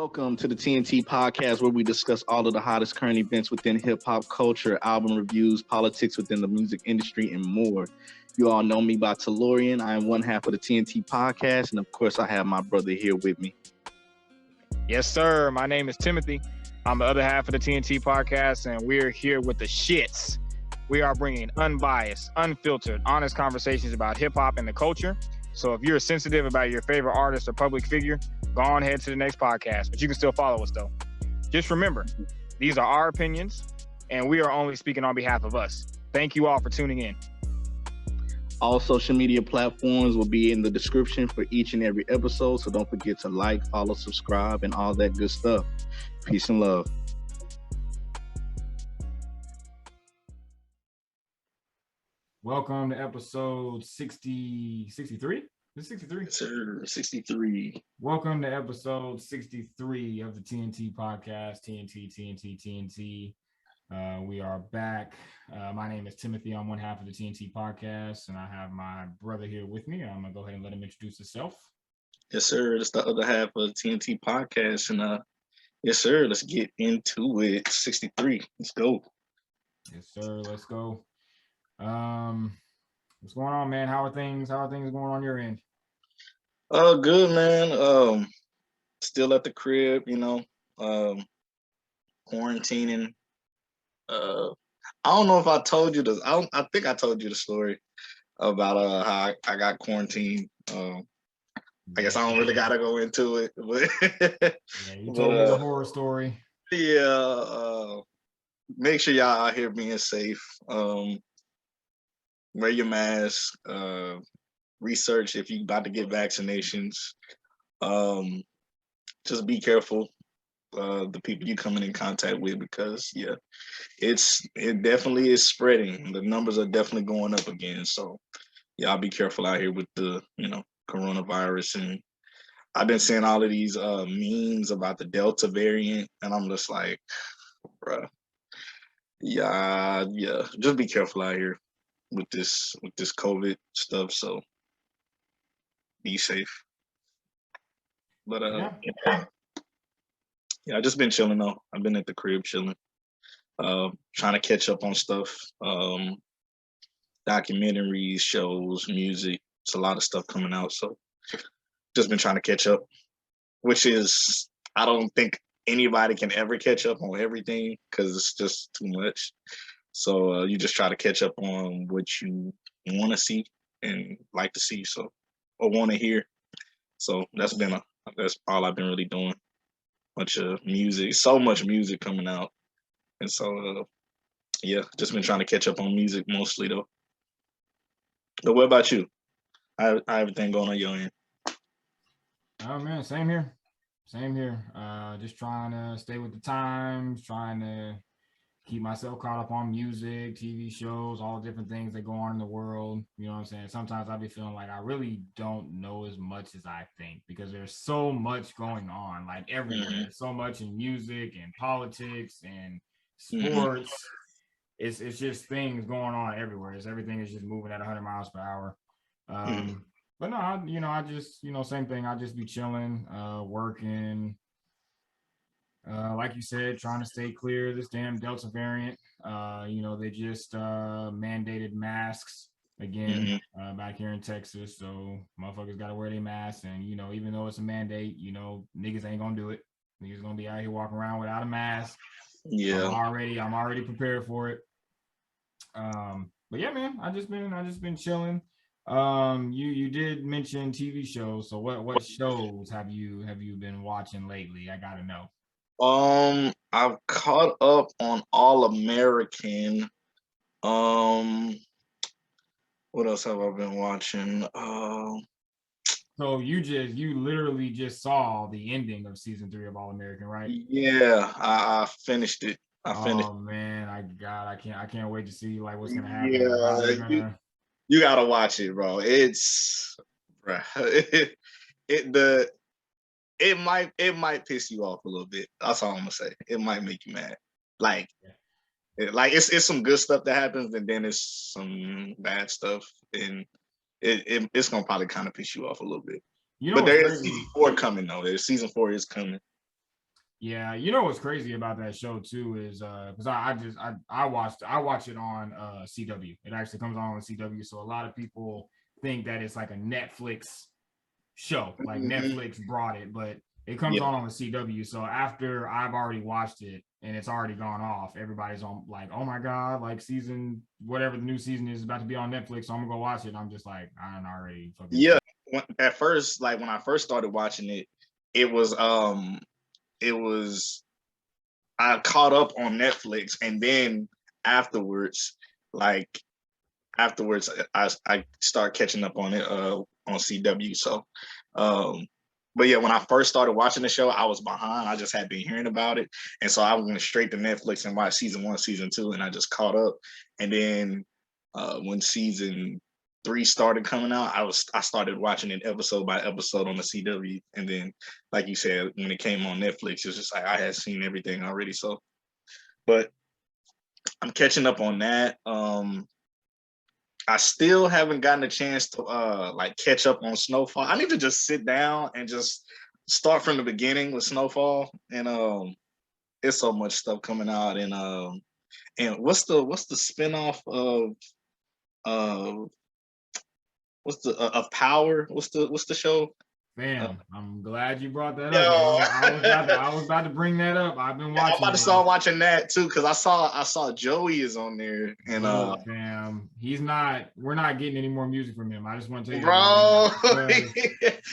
Welcome to the TNT podcast, where we discuss all of the hottest current events within hip hop culture, album reviews, politics within the music industry, and more. You all know me by Tellurian. I am one half of the TNT podcast, and of course, I have my brother here with me. Yes, sir. My name is Timothy. I'm the other half of the TNT podcast, and we're here with the shits. We are bringing unbiased, unfiltered, honest conversations about hip hop and the culture. So if you're sensitive about your favorite artist or public figure, go on ahead to the next podcast, but you can still follow us though. Just remember, these are our opinions, and we are only speaking on behalf of us. Thank you all for tuning in. All social media platforms will be in the description for each and every episode, so don't forget to like, follow, subscribe, and all that good stuff. Peace and love. Welcome to episode 63? Is it 63? Yes, sir. 63. Welcome to episode 63 of the TNT podcast. TNT. We are back. My name is Timothy. I'm one half of the TNT podcast, and I have my brother here with me. I'm going to go ahead and let him introduce himself. Yes, sir. It's the other half of the TNT podcast, and yes, sir. Let's get into it. 63. Let's go. Yes, sir. Let's go. What's going on, man? How are things going on your end? Good, man. Still at the crib, quarantining. I don't know if I told you this. I think I told you the story about how I got quarantined. I guess I don't really gotta go into it, but yeah, you told me the horror story. Yeah. Make sure y'all out here being safe. Wear your mask, research if you about to get vaccinations. Just be careful, the people you coming in contact with, because it definitely is spreading. The numbers are definitely going up again. So y'all be careful out here with the, coronavirus. And I've been seeing all of these memes about the Delta variant, and I'm just like, bruh, yeah, just be careful out here with this COVID stuff, so be safe. But I just been chilling though. I've been at the crib chilling, trying to catch up on stuff, documentaries, shows, music. It's a lot of stuff coming out, so just been trying to catch up, which is, I don't think anybody can ever catch up on everything because it's just too much. So you just try to catch up on what you want to see and like to see, so, or want to hear. So that's all I've been really doing. Bunch of music, so much music coming out, and so just been trying to catch up on music mostly though. But what about you? How everything going on your end? Oh man, same here. Just trying to stay with the times, trying to keep myself caught up on music, TV shows, all different things that go on in the world. You know what I'm saying? Sometimes I'll be feeling like I really don't know as much as I think, because there's so much going on, like everywhere. Mm-hmm. So much in music and politics and sports. Mm-hmm. It's just things going on everywhere. Everything is just moving at 100 miles per hour. But no, I just, same thing. I just be chilling, working. Like you said, trying to stay clear of this damn Delta variant. They just mandated masks again back here in Texas. So motherfuckers got to wear their masks. And, even though it's a mandate, niggas ain't going to do it. Niggas going to be out here walking around without a mask. Yeah. I'm already prepared for it. But yeah, man, I just been chilling. You did mention TV shows. So what shows have you been watching lately? I got to know. I've caught up on All American. What else have I been watching? So you literally just saw the ending of season 3 of All American, right? Yeah, I finished it. Oh man, I can't wait to see like what's gonna happen. Yeah, you gotta watch it, bro. It's, bro, it might piss you off a little bit. That's all I'm gonna say. It might make you mad. Like it's some good stuff that happens, and then it's some bad stuff, and it's gonna probably kind of piss you off a little bit. But there is season 4 coming though. Season 4 is coming. Yeah, you know what's crazy about that show too is because I watch it on CW. It actually comes on CW, so a lot of people think that it's like a Netflix show, like Netflix brought it, but it comes on the CW. So after I've already watched it and it's already gone off, everybody's on like, oh my god, like season whatever the new season is about to be on Netflix, so I'm gonna go watch it. And I'm just like, I'm already fucking. Yeah, at first, like when I first started watching it, it was I caught up on Netflix, and then afterwards, like afterwards, I start catching up on it on CW. So, but yeah, when I first started watching the show, I was behind. I just had been hearing about it, and so I went straight to Netflix and watched season 1, season 2, and I just caught up. And then when season 3 started coming out, I started watching it episode by episode on the CW, and then, like you said, when it came on Netflix, it's just like I had seen everything already. So, but I'm catching up on that. I still haven't gotten a chance to like catch up on Snowfall. I need to just sit down and just start from the beginning with Snowfall. And there's so much stuff coming out. And what's the spinoff of what's the of Power? What's the show? Fam, I'm glad you brought that Yo. up. I was about to bring that up. I've been watching. I'm about to start watching that too, because I saw Joey is on there, and look, fam, he's not. We're not getting any more music from him. I just want to tell you, bro,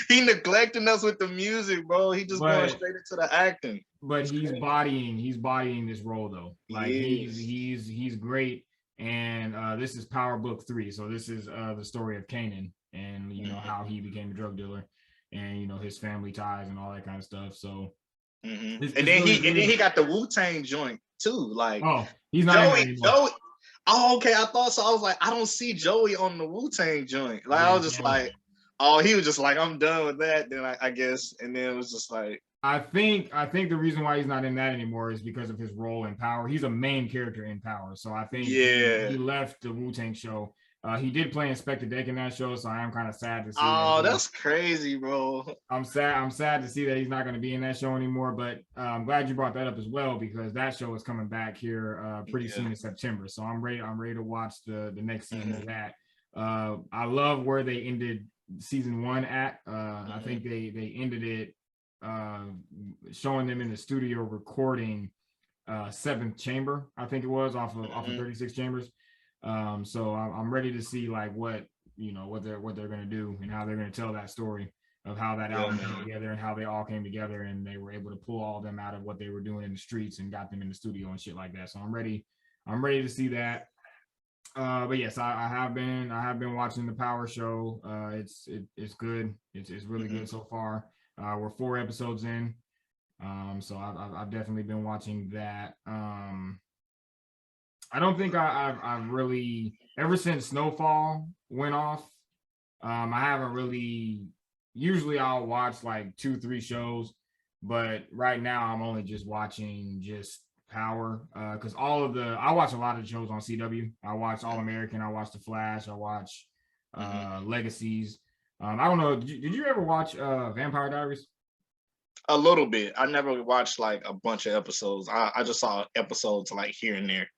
he neglecting us with the music, bro. He just going straight into the acting. But he's bodying this role though. Like he's great. And this is Power Book 3. So this is the story of Kanan and you know how he became a drug dealer, and you know his family ties and all that kind of stuff. So and then he got the Wu-Tang joint too. Like, oh, he's not Joey. Oh, okay. I thought so. I was like, I don't see Joey on the Wu-Tang joint. Like, I was just like, oh, he was just like, I'm done with that. Then I guess, and then it was just like, I think the reason why he's not in that anymore is because of his role in Power. He's a main character in Power, so I think he left the Wu-Tang show. He did play Inspector Deck in that show, so I am kind of sad to see. Oh, that's crazy, bro. I'm sad to see that he's not going to be in that show anymore. But I'm glad you brought that up as well, because that show is coming back here pretty soon in September. So I'm ready to watch the next season of that. I love where they ended season 1 at. I think they ended it showing them in the studio recording Seventh Chamber, I think it was, off of 36 Chambers. So I'm ready to see like what they're gonna do and how they're gonna tell that story of how that album came together and how they all came together and they were able to pull all of them out of what they were doing in the streets and got them in the studio and shit like that. So I'm ready to see that. But yes, I have been watching the Power show. It's good. It's really good so far. We're 4 episodes in, so I've definitely been watching that. I don't think I've really, ever since Snowfall went off, I haven't really. Usually I'll watch like 2-3 shows, but right now I'm only just watching Power, because I watch a lot of shows on CW. I watch All American, I watch The Flash, I watch Legacies. I don't know. Did you ever watch Vampire Diaries? A little bit. I never watched like a bunch of episodes. I just saw episodes like here and there.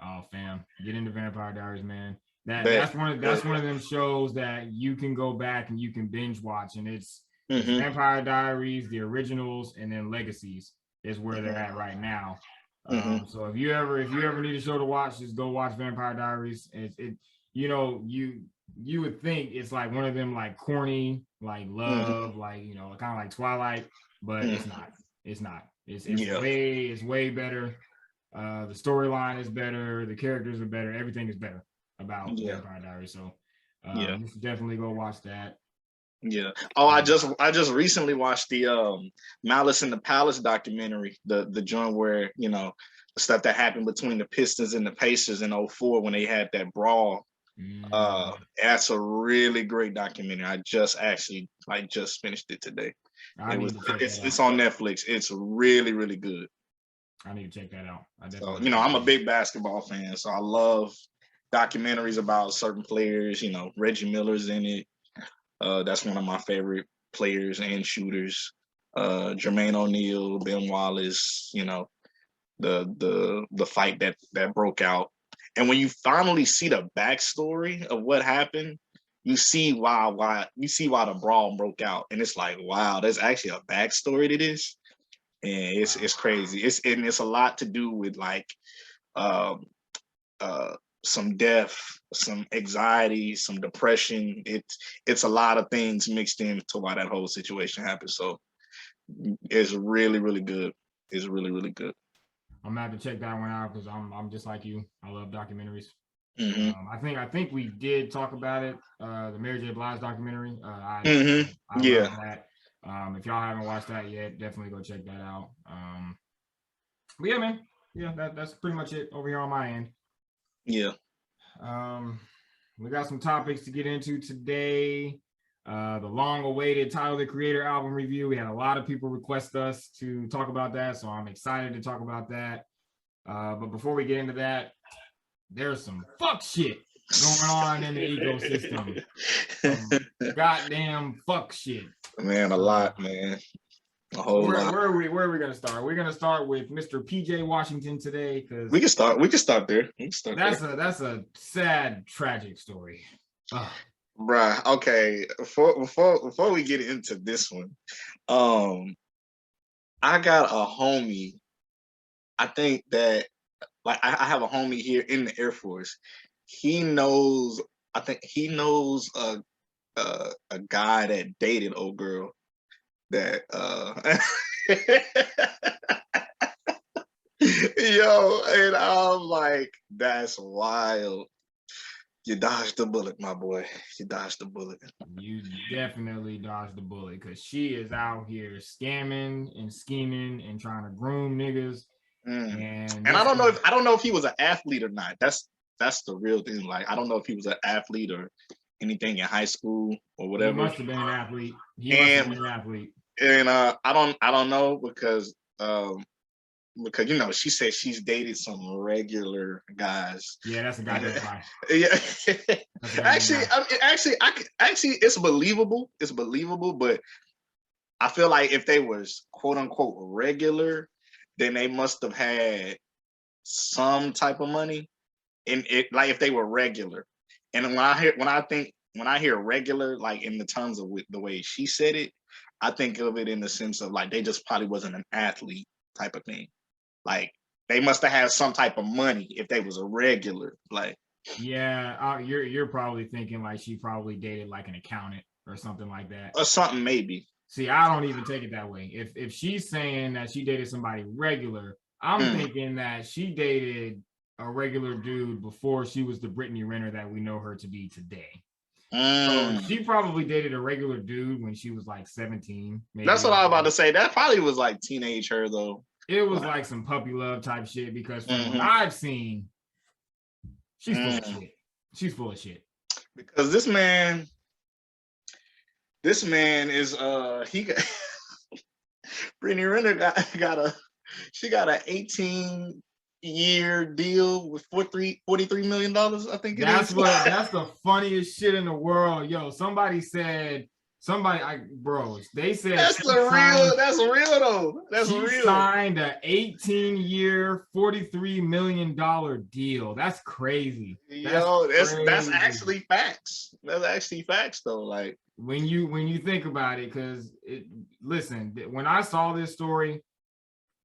Oh, fam, get into Vampire Diaries, man. That's one of them shows that you can go back and you can binge watch, and it's Vampire Diaries, the originals, and then Legacies is where they're at right now. So if you ever need a show to watch, just go watch Vampire Diaries. You would think it's like one of them like corny, like love, like kind of like Twilight, but it's not. It's way better. The storyline is better, the characters are better, everything is better about Vampire Diaries. So you should definitely go watch that. Yeah. Oh, I just recently watched the Malice in the Palace documentary, the joint where the stuff that happened between the Pistons and the Pacers in 2004 when they had that brawl. That's a really great documentary. I just finished it today. It's on Netflix. It's really, really good. I need to check that out. I'm a big basketball fan, so I love documentaries about certain players. Reggie Miller's in it. That's one of my favorite players and shooters. Jermaine O'Neal, Ben Wallace, you know, the fight that broke out. And when you finally see the backstory of what happened, you see why the brawl broke out. And it's like, wow, there's actually a backstory to this. And it's crazy. It's a lot to do with like um some death, some anxiety, some depression. It's a lot of things mixed into why that whole situation happened. So it's really, really good. It's really, really good. I'm gonna have to check that one out because I'm just like you. I love documentaries. Mm-hmm. I think we did talk about it. The Mary J. Blige documentary. I Yeah. love that. If y'all haven't watched that yet, definitely go check that out. But yeah, man. Yeah, that's pretty much it over here on my end. Yeah. We got some topics to get into today. The long-awaited Tyler the Creator album review. We had a lot of people request us to talk about that, so I'm excited to talk about that. But before we get into that, there's some fuck shit going on in the ecosystem. Some goddamn fuck shit. Man, a lot, man. A whole lot. Where are we gonna start? We're gonna start with Mr. PJ Washington today because we can start there. That's a sad, tragic story. Bruh, okay. Before we get into this one, I got a homie. I think that like I have a homie here in the Air Force. I think he knows a guy that dated old girl that yo, and I'm like, that's wild. You dodged the bullet, my boy. You dodged the bullet. You definitely dodged the bullet because she is out here scamming and scheming and trying to groom niggas. And I don't know if he was an athlete or not. That's the real thing. Like, I don't know if he was an athlete or anything in high school or whatever. He must have been an athlete. And I don't know because you know she said she's dated some regular guys. Yeah, that's a goddamn lie. Yeah, actually, it's believable. It's believable, but I feel like if they was quote unquote regular, then they must have had some type of money. And it like if they were regular. And when I hear regular, like in the terms of the way she said it, I think of it in the sense of like they just probably wasn't an athlete type of thing. Like they must have had some type of money if they was a regular. Like yeah, you're probably thinking like she probably dated like an accountant or something like that. Or something maybe. See, I don't even take it that way. If she's saying that she dated somebody regular, I'm thinking that she dated a regular dude before she was the Brittany Renner that we know her to be today. So she probably dated a regular dude when she was like 17. Maybe. That's what I was about to say. That probably was like teenage her though. It was like some puppy love type shit because from what I've seen, she's full of shit. She's full of shit. Because this man is he got Brittany Renner got an 18-year deal with $43 million, I think it is. That's the funniest shit in the world. Yo, they said that's real though. That's she real. Signed an 18-year, $43 million deal. That's crazy. That's actually facts. That's actually facts though. Like when you think about it, because listen, when I saw this story,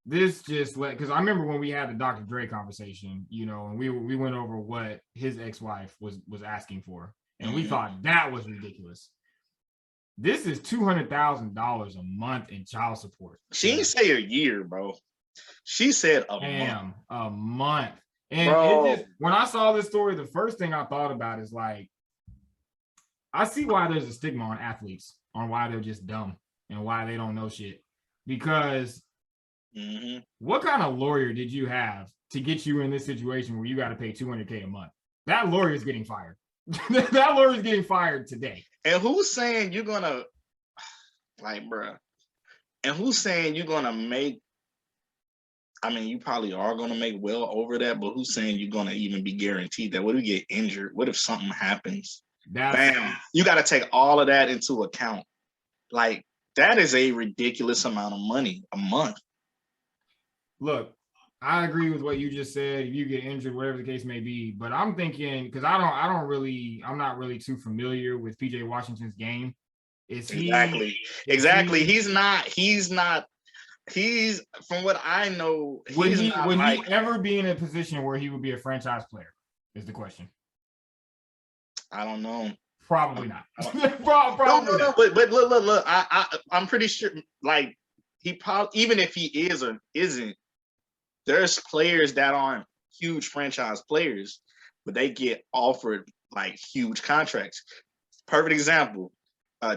this just because I remember when we had the Dr. Dre conversation, you know, and we went over what his ex-wife was asking for, and we thought that was ridiculous. This is $200,000 a month in child support. She didn't say a year, bro. She said a month. And it just, when I saw this story, the first thing I thought about is like, I see why there's a stigma on athletes, on why they're just dumb and why they don't know shit. Because what kind of lawyer did you have to get you in this situation where you got to pay $200K a month? That lawyer is getting fired. That lawyer is getting fired today. And who's saying you're gonna, like, bruh? And who's saying you're gonna make? I mean, you probably are gonna make well over that, but who's saying you're gonna even be guaranteed that? What if you get injured? What if something happens? Bam! You got to take all of that into account. Like, That is a ridiculous amount of money a month. Look, I agree with what you just said. If you get injured, whatever the case may be, but I'm thinking because I'm not really too familiar with PJ Washington's game. Exactly. He's from what I know, would he ever be in a position where he would be a franchise player? Is the question. I don't know. Probably not. Probably no. But look. I'm pretty sure. Like he probably, even if he is or isn't, there's players that aren't huge franchise players, but they get offered like huge contracts. Perfect example.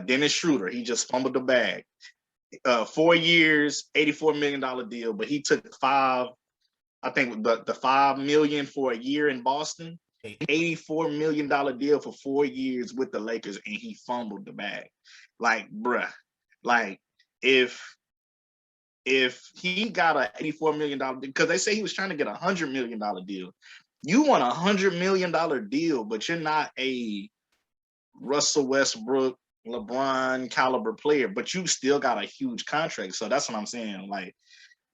Dennis Schroeder. He just fumbled the bag. 4 years, $84 million deal, but he took $5 million for a year in Boston. $84 million deal for 4 years with the Lakers, and he fumbled the bag. Like, bruh, like if he got a $84 million because they say he was trying to get a $100 million deal. You want a $100 million deal, but you're not a Russell Westbrook, LeBron caliber player, but you still got a huge contract. So that's what I'm saying. Like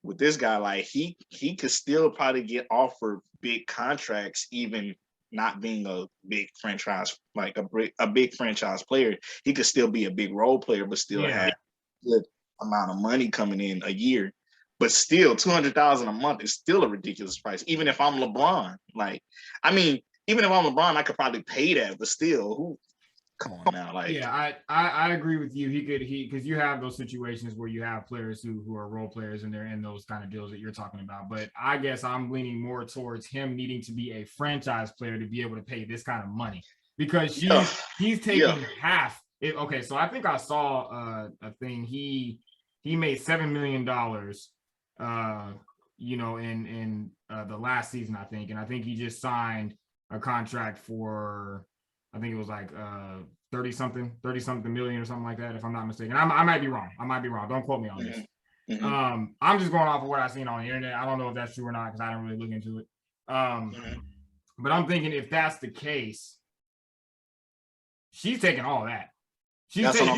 with this guy, like he could still probably get offered big contracts, even not being a big franchise, like a big franchise player. He could still be a big role player, but still have good amount of money coming in a year. But still, $200,000 a month is still a ridiculous price. Even if I'm LeBron, like, I mean, even if I'm LeBron, I could probably pay that. But still, come on now, like. Yeah, I agree with you. Because you have those situations where you have players who are role players and they're in those kind of deals that you're talking about. But I guess I'm leaning more towards him needing to be a franchise player to be able to pay this kind of money because he's taking half. Okay, so I think I saw a thing. He made $7 million. In the last season, I think, and I think he just signed a contract for, I think it was like 30 something million or something like that, if I'm not mistaken. I might be wrong. Don't quote me on this. Mm-hmm. I'm just going off of what I've seen on the internet. I don't know if that's true or not because I didn't really look into it. But I'm thinking if that's the case, she's taking all that. She's taking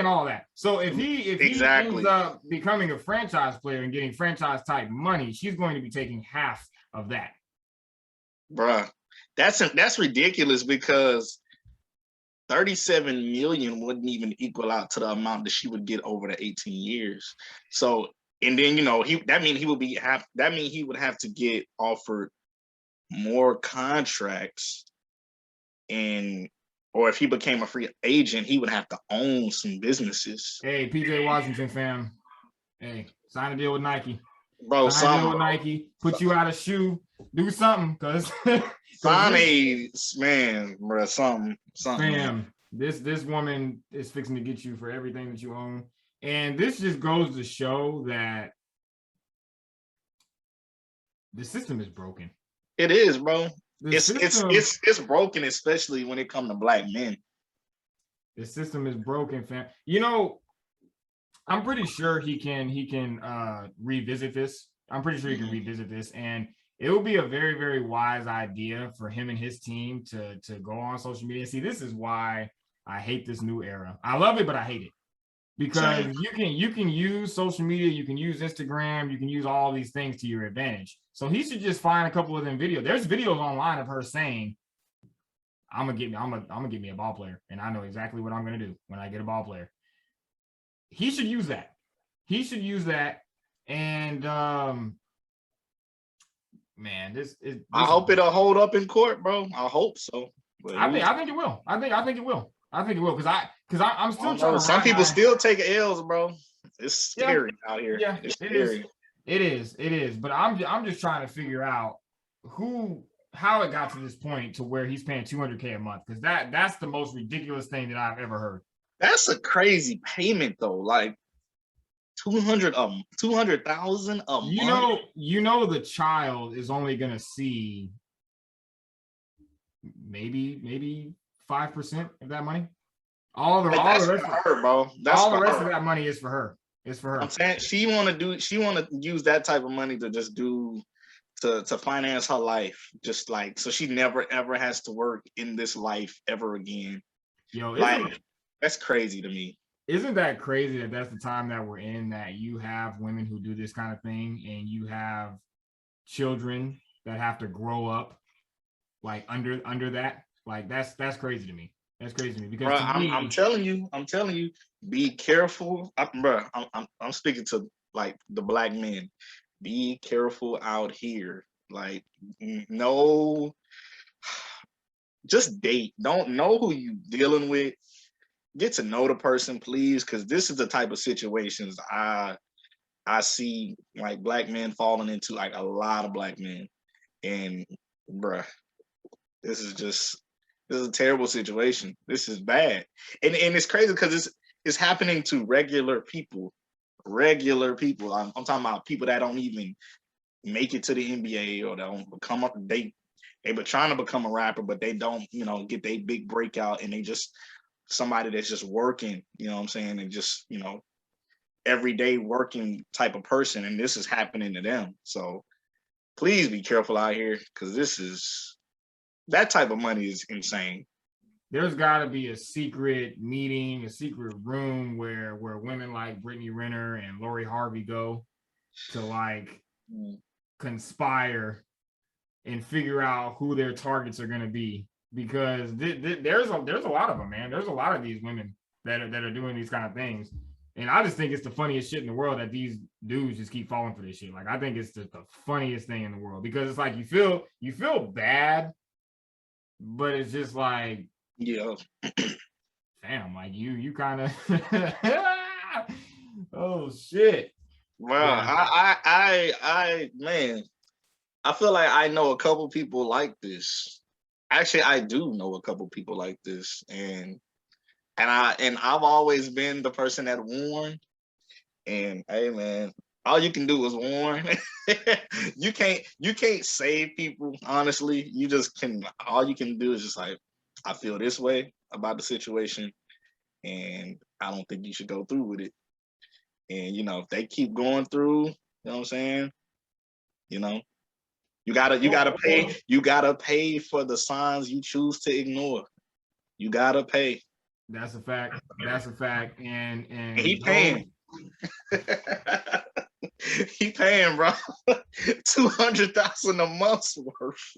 all of that. So if he ends up becoming a franchise player and getting franchise type money, she's going to be taking half of that. Bruh, that's ridiculous because 37 million wouldn't even equal out to the amount that she would get over the 18 years. So, and then he would have to get offered more contracts or if he became a free agent, he would have to own some businesses. Hey, PJ Washington fam. Hey, sign a deal with Nike. Bro, sign a deal with Nike. Put you out a shoe. Do something, cause man, bro, something. Fam, this woman is fixing to get you for everything that you own, and this just goes to show that the system is broken. It is, bro. It's broken, especially when it comes to black men. The system is broken, fam. I'm pretty sure he can revisit this. I'm pretty sure he can revisit this, and it would be a very, very wise idea for him and his team to go on social media. See, this is why I hate this new era. I love it, but I hate it because you can use social media, you can use Instagram, you can use all these things to your advantage. So he should just find a couple of them videos. There's videos online of her saying, "I'm gonna get me a ball player, and I know exactly what I'm gonna do when I get a ball player." He should use that. And man, this I hope it'll hold up in court, bro. I hope so. I think it will. I think it will because I'm still trying to. Some people still take L's, bro. It's scary out here. Yeah, it's scary. It is. But I'm just trying to figure out how it got to this point to where he's paying $200K a month, because that's the most ridiculous thing that I've ever heard. That's a crazy payment though. Like $200,000 a month. The child is only gonna see maybe 5% of that money. All the rest of her, bro. All the rest of that money is for her. It's for her. I'm saying she want to use that type of money to just to finance her life, just like so she never ever has to work in this life ever again. Yo, that's crazy to me. Isn't that crazy that that's the time that we're in, that you have women who do this kind of thing and you have children that have to grow up like under that? Like that's crazy to me. That's crazy to me because Bro, to I'm me, telling you, be careful. Bro, I'm speaking to like the black men. Be careful out here. Like, no, just date. Don't know who you dealing with. Get to know the person, please, because this is the type of situations I see like black men falling into, like a lot of black men. And bruh, this is a terrible situation. This is bad. And it's crazy because it's happening to regular people. Regular people. I'm talking about people that don't even make it to the NBA or don't become up. They been trying to become a rapper, but they don't, get their big breakout, and they just somebody that's just working, you know what I'm saying, and just, everyday working type of person, and this is happening to them. So please be careful out here, because that type of money is insane. there's got to be a secret meeting, a secret room where women like Brittany Renner and Lori Harvey go to like conspire and figure out who their targets are going to be, because there's a lot of them, man. There's a lot of these women that are doing these kind of things, and I just think it's the funniest shit in the world that these dudes just keep falling for this shit. Like, I think it's the funniest thing in the world, because it's like you feel bad, but it's just like, Yeah. damn, like you kind of oh shit. Well, Yeah. I man, I feel like I know a couple people like this. Actually, I do know a couple people like this, and I've always been the person that warned. And hey, man, all you can do is warn. You can't save people. Honestly, you just can. All you can do is just like, I feel this way about the situation, and I don't think you should go through with it. And if they keep going through, you know what I'm saying? You know, you gotta pay for the signs you choose to ignore. You gotta pay. That's a fact. That's a fact. And And he those, paying. He paying, bro. 200,000 a month's worth.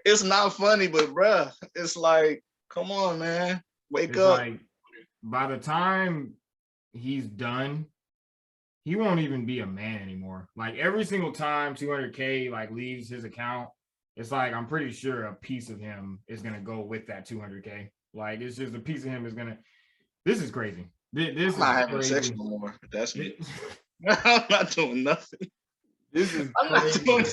It's not funny, but bro, it's like, come on, man, wake it's up. like by the time he's done, he won't even be a man anymore. Like, every single time 200K like leaves his account, it's like, I'm pretty sure a piece of him is gonna go with that 200K. Like, it's just a piece of him is gonna. This is crazy. This I'm not is having sex crazy. no more. That's me. I'm not doing nothing. This is I'm not crazy. doing.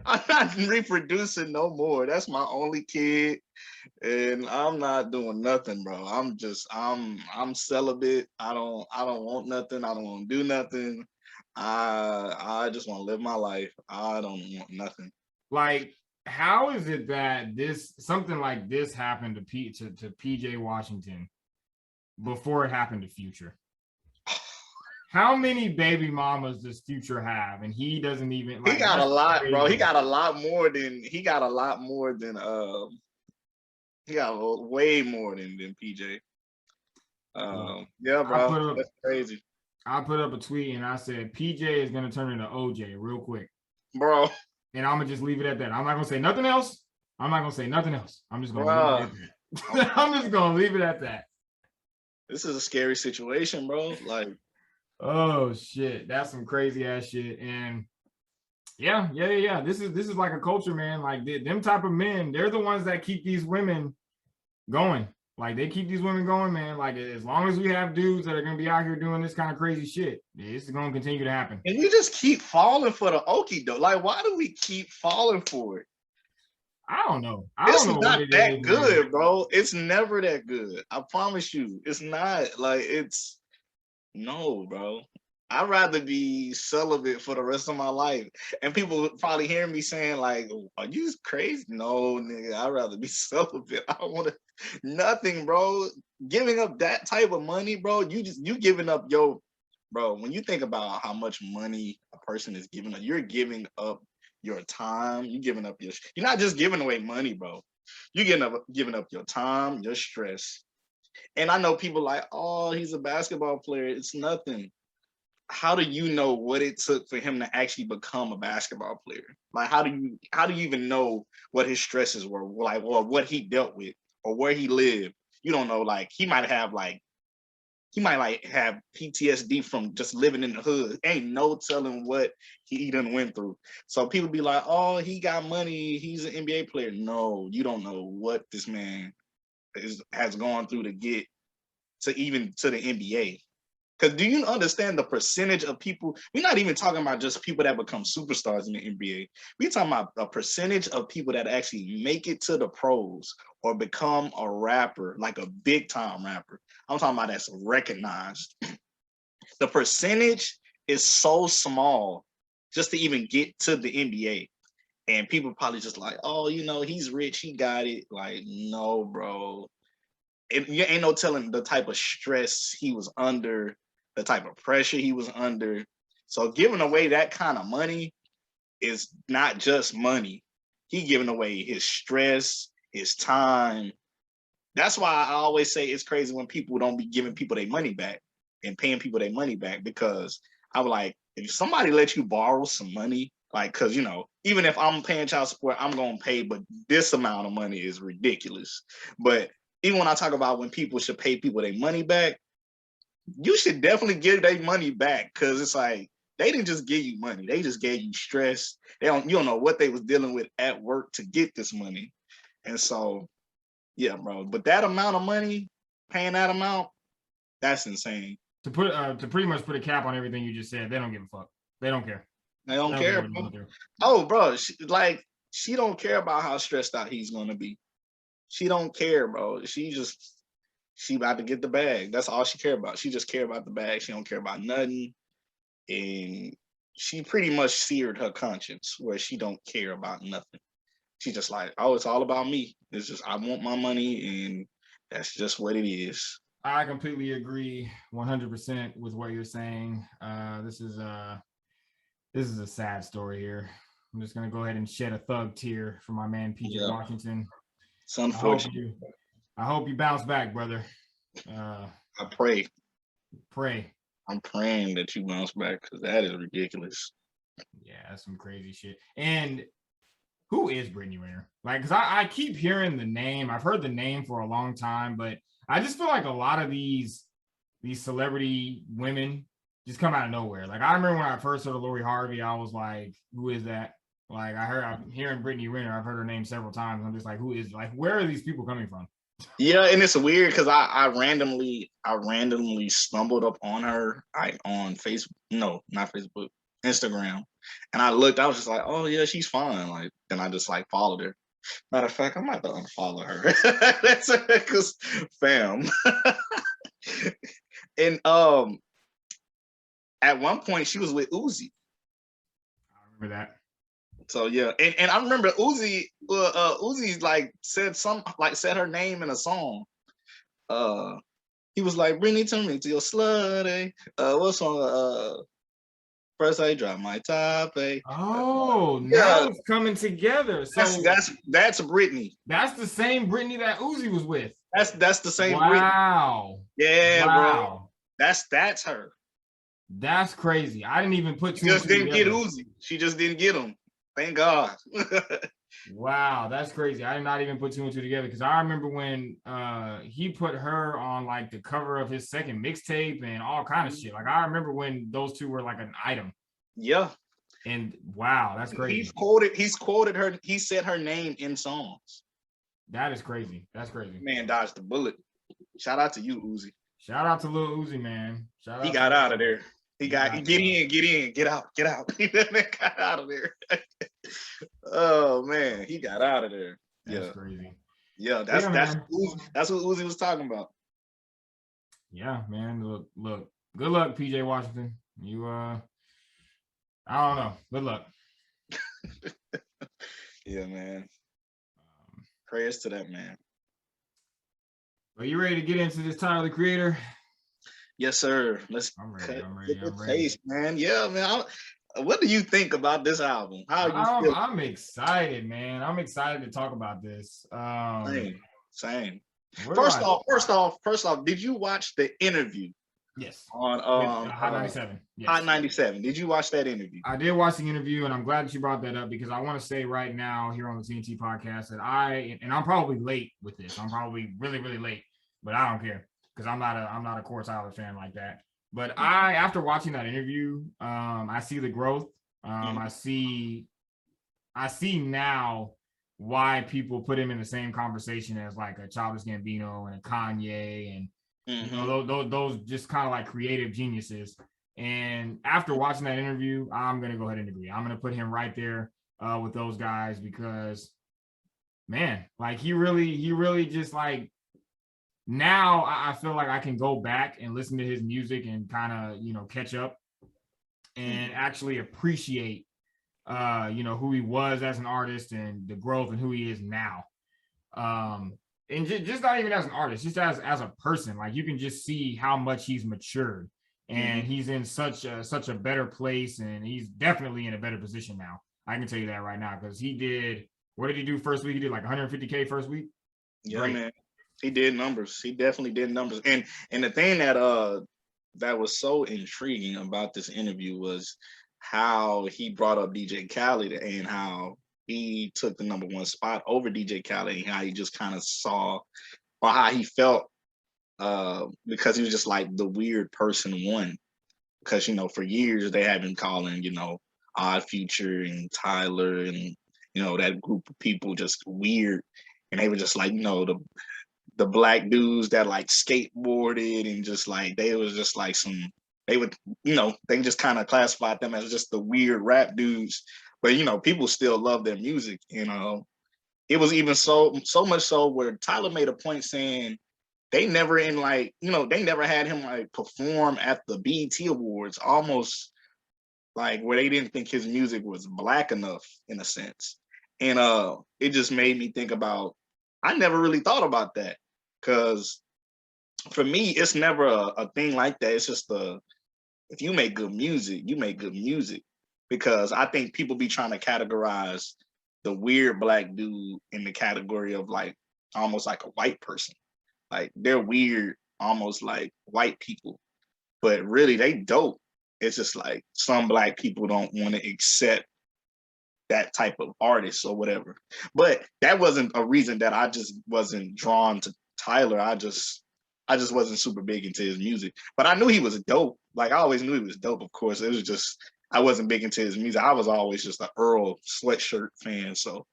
I'm not reproducing no more. That's my only kid, and I'm not doing nothing, bro. I'm celibate. I don't want nothing. I don't want to do nothing. I just want to live my life. I don't want nothing. Like, how is it that something like this happened to PJ Washington before it happened to Future? How many baby mamas does Future have, and he doesn't even like? He got a lot, crazy. bro. He got a lot more than. He got way more than PJ. Yeah, bro. That's crazy, I put up a tweet and I said PJ is gonna turn into OJ real quick, bro. and I'm gonna just leave it at that. I'm not gonna say nothing else. I'm just gonna leave it at that. I'm just gonna leave it at that. This is a scary situation, bro. Like, oh shit, that's some crazy ass shit. And yeah. This is like a culture, man. Like, them type of men, they're the ones that keep these women going. Like, they keep these women going, man. Like, as long as we have dudes that are gonna be out here doing this kind of crazy shit, this is gonna continue to happen. and we just keep falling for the okie doke. Like, why do we keep falling for it? I don't know. It's not that good, bro. It's never that good. I promise you. It's not. Like, no, bro. I'd rather be celibate for the rest of my life. And people probably hear me saying, like, are you crazy? No, nigga, I'd rather be celibate. I don't want to nothing, bro. Giving up that type of money, bro, you giving up bro, when you think about how much money a person is giving up, you're giving up your time, you're not just giving away money, bro. You're giving up your time, your stress, And I know people like, oh, he's a basketball player. It's nothing. How do you know what it took for him to actually become a basketball player? Like, how do you even know what his stresses were, like, or what he dealt with, or where he lived? You don't know. Like, he might have PTSD from just living in the hood. Ain't no telling what he done went through. So people be like, oh, he got money, he's an NBA player. No, you don't know what this man has gone through to get to even to the NBA. Because do you understand the percentage of people? We're not even talking about just people that become superstars in the NBA. We're talking about a percentage of people that actually make it to the pros or become a rapper, like a big time rapper. I'm talking about that's recognized. The percentage is so small just to even get to the NBA. And people probably just like, oh, he's rich, he got it. Like, no, bro. You ain't no telling the type of stress he was under, the type of pressure he was under. So giving away that kind of money is not just money. He giving away his stress, his time. That's why I always say it's crazy when people don't be giving people their money back and paying people their money back, because I'm like, if somebody lets you borrow some money, like, because, even if I'm paying child support, I'm going to pay, but this amount of money is ridiculous. But even when I talk about when people should pay people their money back, you should definitely give their money back, because it's like, they didn't just give you money. They just gave you stress. You don't know what they was dealing with at work to get this money. And so, yeah, bro. But that amount of money, paying that amount, that's insane. To pretty much put a cap on everything you just said, they don't give a fuck. They don't care. They don't care, bro. Oh, bro, she don't care about how stressed out he's gonna be. She don't care, bro. She about to get the bag. That's all she care about. She just care about the bag. She don't care about nothing. And she pretty much seared her conscience where she don't care about nothing. She's just like, oh, it's all about me. It's just, I want my money, and that's just what it is. I completely agree 100% with what you're saying. This is a sad story here. I'm just going to go ahead and shed a thug tear for my man, PJ Washington. It's unfortunate. I hope you bounce back, brother. I pray. Pray. I'm praying that you bounce back, because that is ridiculous. Yeah, that's some crazy shit. And who is Brittany Renner? Like, because I keep hearing the name. I've heard the name for a long time, but I just feel like a lot of these celebrity women just come out of nowhere. Like, I remember when I first heard of Lori Harvey, I was like, who is that? Like, I'm hearing Brittany Renner. I've heard her name several times. I'm just like, who is, like, where are these people coming from? Yeah, and it's weird because I randomly stumbled up on her on Facebook. No, not Facebook, Instagram. And I looked, I was just like, oh yeah, she's fine. Like, then I just like followed her. Matter of fact, I might have to unfollow her. That's because fam. And at one point she was with Uzi. I remember that. So yeah, and I remember Uzi said her name in a song. He was like, bring it to me to your slut, eh? What song? First I drop my top, eh? Oh, now it's coming together. So that's Britney. That's the same Britney that Uzi was with. That's the same wow. Britney. Yeah, wow. Bro. That's her. That's crazy. I didn't even put two. She just didn't get Uzi. She just didn't get him. Thank God. Wow, that's crazy. I did not even put two and two together, because I remember when he put her on like the cover of his second mixtape and all kind of shit. Like, I remember when those two were like an item. Yeah. And wow, that's crazy. He's quoted her. He said her name in songs. That is crazy. That's crazy. Man dodged the bullet. Shout out to you, Uzi. Shout out to Lil Uzi, man. He got out of there. He get in, get out. He got out of there. Oh man, he got out of there. That's crazy. Yeah, that's what Uzi was talking about. Yeah, man. Look. Good luck, PJ Washington. You I don't know. Good luck. Yeah, man. Prayers to that man. Are you ready to get into this Tyler the Creator? Yes, sir. I'm ready. Man. Yeah, man. What do you think about this album? How are you I'm excited, man. I'm excited to talk about this. Same. First off, did you watch the interview? Yes. On Hot 97. Yes. Hot 97. Did you watch that interview? I did watch the interview, and I'm glad that you brought that up because I want to say right now here on the TNT podcast that I'm probably late with this. I'm probably really, really late, but I don't care because I'm not a Core Tyler fan like that. But after watching that interview, I see the growth. I see now why people put him in the same conversation as like a Childish Gambino and a Kanye and you know, those just kind of like creative geniuses. And after watching that interview, I'm gonna go ahead and agree. I'm gonna put him right there with those guys because, man, like he really just like now I feel like I can go back and listen to his music and kind of, you know, catch up and actually appreciate who he was as an artist and the growth and who he is now. And just not even as an artist, just as a person, like you can just see how much he's matured and he's in such a better place, and he's definitely in a better position now. I can tell you that right now because what did he do first week? He did like 150K first week. Yeah, great. Man, he did numbers. He definitely did numbers. And the thing that was so intriguing about this interview was how he brought up DJ Khaled and how he took the number one spot over DJ Khaled and how he just kind of saw or how he felt because he was just like the weird person one. Because, you know, for years they had been calling, you know, Odd Future and Tyler and, you know, that group of people just weird. And they were just like, you know, the black dudes that like skateboarded and just like, they was just like they would, you know, they just kind of classified them as just the weird rap dudes. But, you know, people still love their music. You know, it was even so much so where Tyler made a point saying they never they never had him like perform at the BET Awards, almost like where they didn't think his music was black enough in a sense. And it just made me think about, I never really thought about that because for me, it's never a thing like that. It's just if you make good music, you make good music. Because I think people be trying to categorize the weird black dude in the category of like almost like a white person. Like they're weird, almost like white people, but really they dope. It's just like some black people don't want to accept that type of artist or whatever. But that wasn't a reason that I just wasn't drawn to Tyler. I just wasn't super big into his music, but I knew he was dope. Like I always knew he was dope. Of course, it was just I wasn't big into his music. I was always just an Earl Sweatshirt fan. So,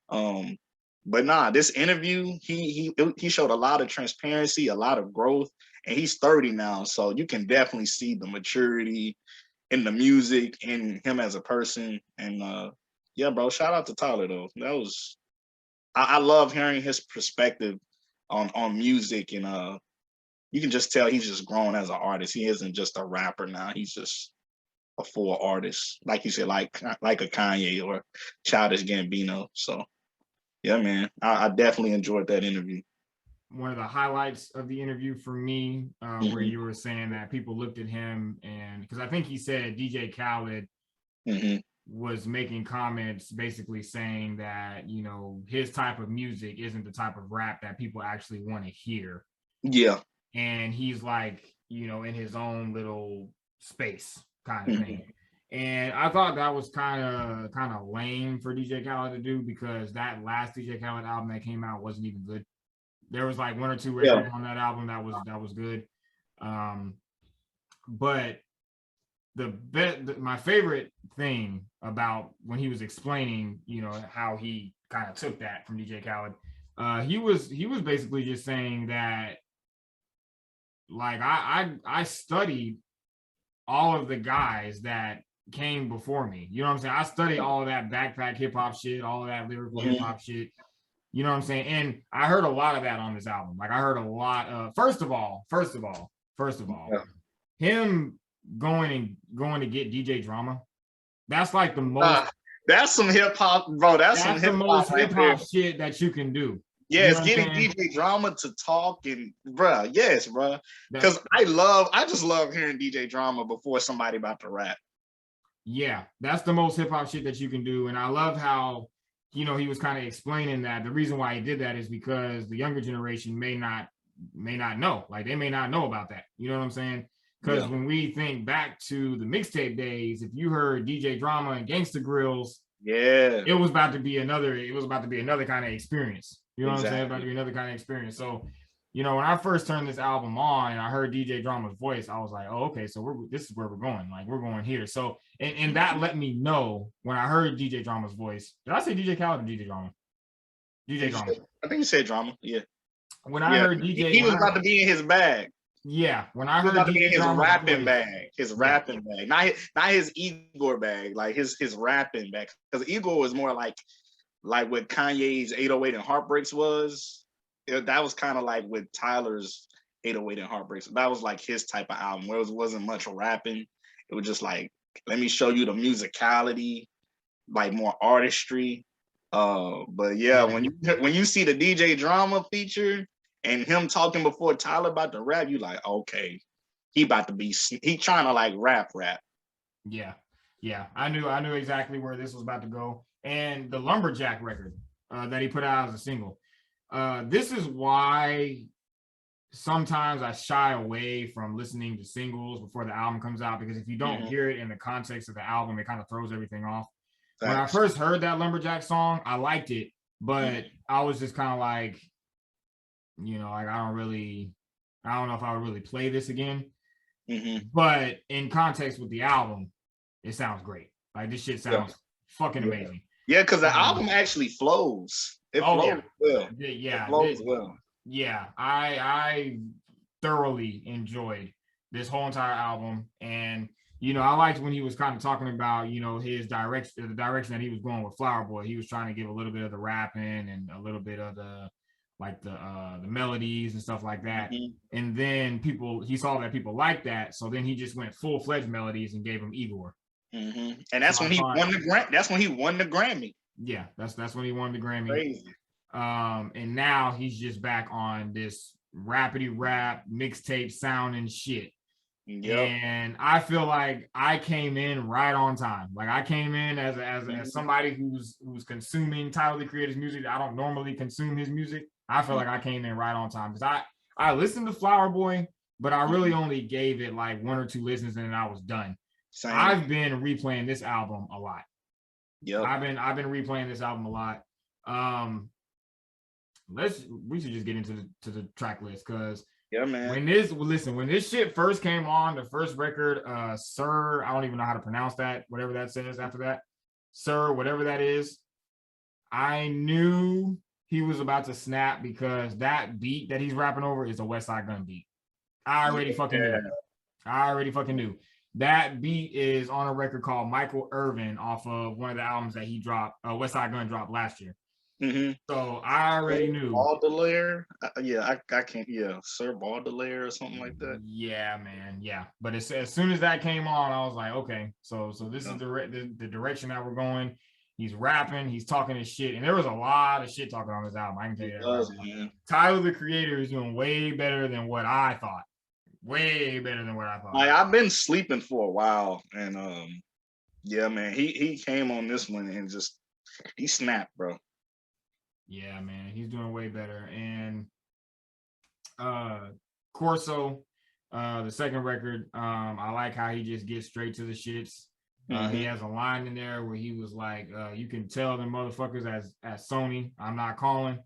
but nah, this interview, he showed a lot of transparency, a lot of growth, and he's 30 now. So you can definitely see the maturity in the music and him as a person. And yeah, bro, shout out to Tyler though. That was, I love hearing his perspective on music, and you can just tell he's just grown as an artist. He isn't just a rapper now. He's just a full artist, like you said, like a Kanye or Childish Gambino. So yeah, man, I definitely enjoyed that interview. One of the highlights of the interview for me, where you were saying that people looked at him, and because I think he said DJ Khaled was making comments basically saying that, you know, his type of music isn't the type of rap that people actually want to hear. Yeah. And he's like, you know, in his own little space kind of thing. And I thought that was kind of lame for DJ Khaled to do because that last DJ Khaled album that came out wasn't even good. There was like one or two records on that album that was good. But my favorite thing about when he was explaining, you know, how he kind of took that from DJ Khaled, he was basically just saying that, like, I studied all of the guys that came before me. You know what I'm saying? I studied all of that backpack hip hop shit, all of that lyrical hip hop shit. You know what I'm saying? And I heard a lot of that on this album. Like I heard a lot of, first of all, him going to get DJ Drama. That's like the most. That's some hip hop, bro. That's some the most hip hop shit that you can do. Yes, you know getting DJ Drama to talk and bruh, yes, bruh. Because I just love hearing DJ Drama before somebody about to rap. Yeah, that's the most hip hop shit that you can do. And I love how you know, he was kind of explaining that the reason why he did that is because the younger generation may not know, like they may not know about that. You know what I'm saying? Because when we think back to the mixtape days, if you heard DJ Drama and Gangsta Grills, it was about to be another kind of experience. You know what I'm saying? About to be another kind of experience. So, you know, when I first turned this album on and I heard DJ Drama's voice, I was like, oh, okay, so this is where we're going. Like, we're going here. So, and that let me know when I heard DJ Drama's voice. Did I say DJ Khaled or DJ Drama? DJ Drama. I think you said Drama. Yeah. When I heard DJ, he was about to be in his bag. Yeah, when I heard DJ his Drama's rapping voice, rapping bag, not his Igor bag, like his rapping bag. Because Igor was more like what Kanye's 808 and Heartbreaks was. That was kind of like with Tyler's 808 and Heartbreaks. That was like his type of album where it wasn't much rapping. It was just like, let me show you the musicality, like more artistry. But yeah, when you see the DJ Drama feature and him talking before Tyler about to rap, you like, okay, he trying to like rap. Yeah. I knew exactly where this was about to go. And the Lumberjack record that he put out as a single. This is why sometimes I shy away from listening to singles before the album comes out, because if you don't hear it in the context of the album, it kind of throws everything off. When I first heard that Lumberjack song, I liked it, but I was just kind of like, you know, like I don't know if I would really play this again. But in context with the album, it sounds great. Like this shit sounds fucking amazing. Yeah, because the album actually flows. It flows well. Yeah, it flows well. Yeah, I thoroughly enjoyed this whole entire album, and you know, I liked when he was kind of talking about, you know, the direction that he was going with Flower Boy. He was trying to give a little bit of the rapping and a little bit of the melodies and stuff like that. And then he saw that people liked that, so then he just went full-fledged melodies and gave him Igor. And that's when he won the Grammy. Yeah, that's when he won the Grammy. Crazy. And now he's just back on this rapidy rap mixtape sound and shit. And I feel like I came in right on time. Like I came in as somebody who's consuming Tyler the Creator's music. I don't normally consume his music. I feel like I came in right on time because I listened to Flower Boy, but I really only gave it like 1 or 2 listens and then I was done. Same. I've been replaying this album a lot. Yeah, I've been replaying this album a lot. We should just get into the track list because man. When this shit first came on, the first record, Sir, I don't even know how to pronounce that, whatever that says after that, Sir, whatever that is, I knew he was about to snap because that beat that he's rapping over is a West Side Gun beat. I already fucking knew. That beat is on a record called Michael Irvin off of one of the albums that he dropped, West Side Gun dropped last year. So I already knew. Baudelaire? I can't. Yeah, Sir Baudelaire or something like that. Yeah, man. Yeah, but as soon as that came on, I was like, okay, so this is the direction that we're going. He's rapping, he's talking his shit, and there was a lot of shit talking on this album. I can tell you that. Man. Tyler the Creator is doing way better than what I thought. Way better than what I thought. Like I've been sleeping for a while, and yeah, man, he came on this one and just he snapped, bro. Yeah, man, he's doing way better. And Corso, the second record, I like how he just gets straight to the shits. He has a line in there where he was like, you can tell them motherfuckers as Sony, I'm not calling.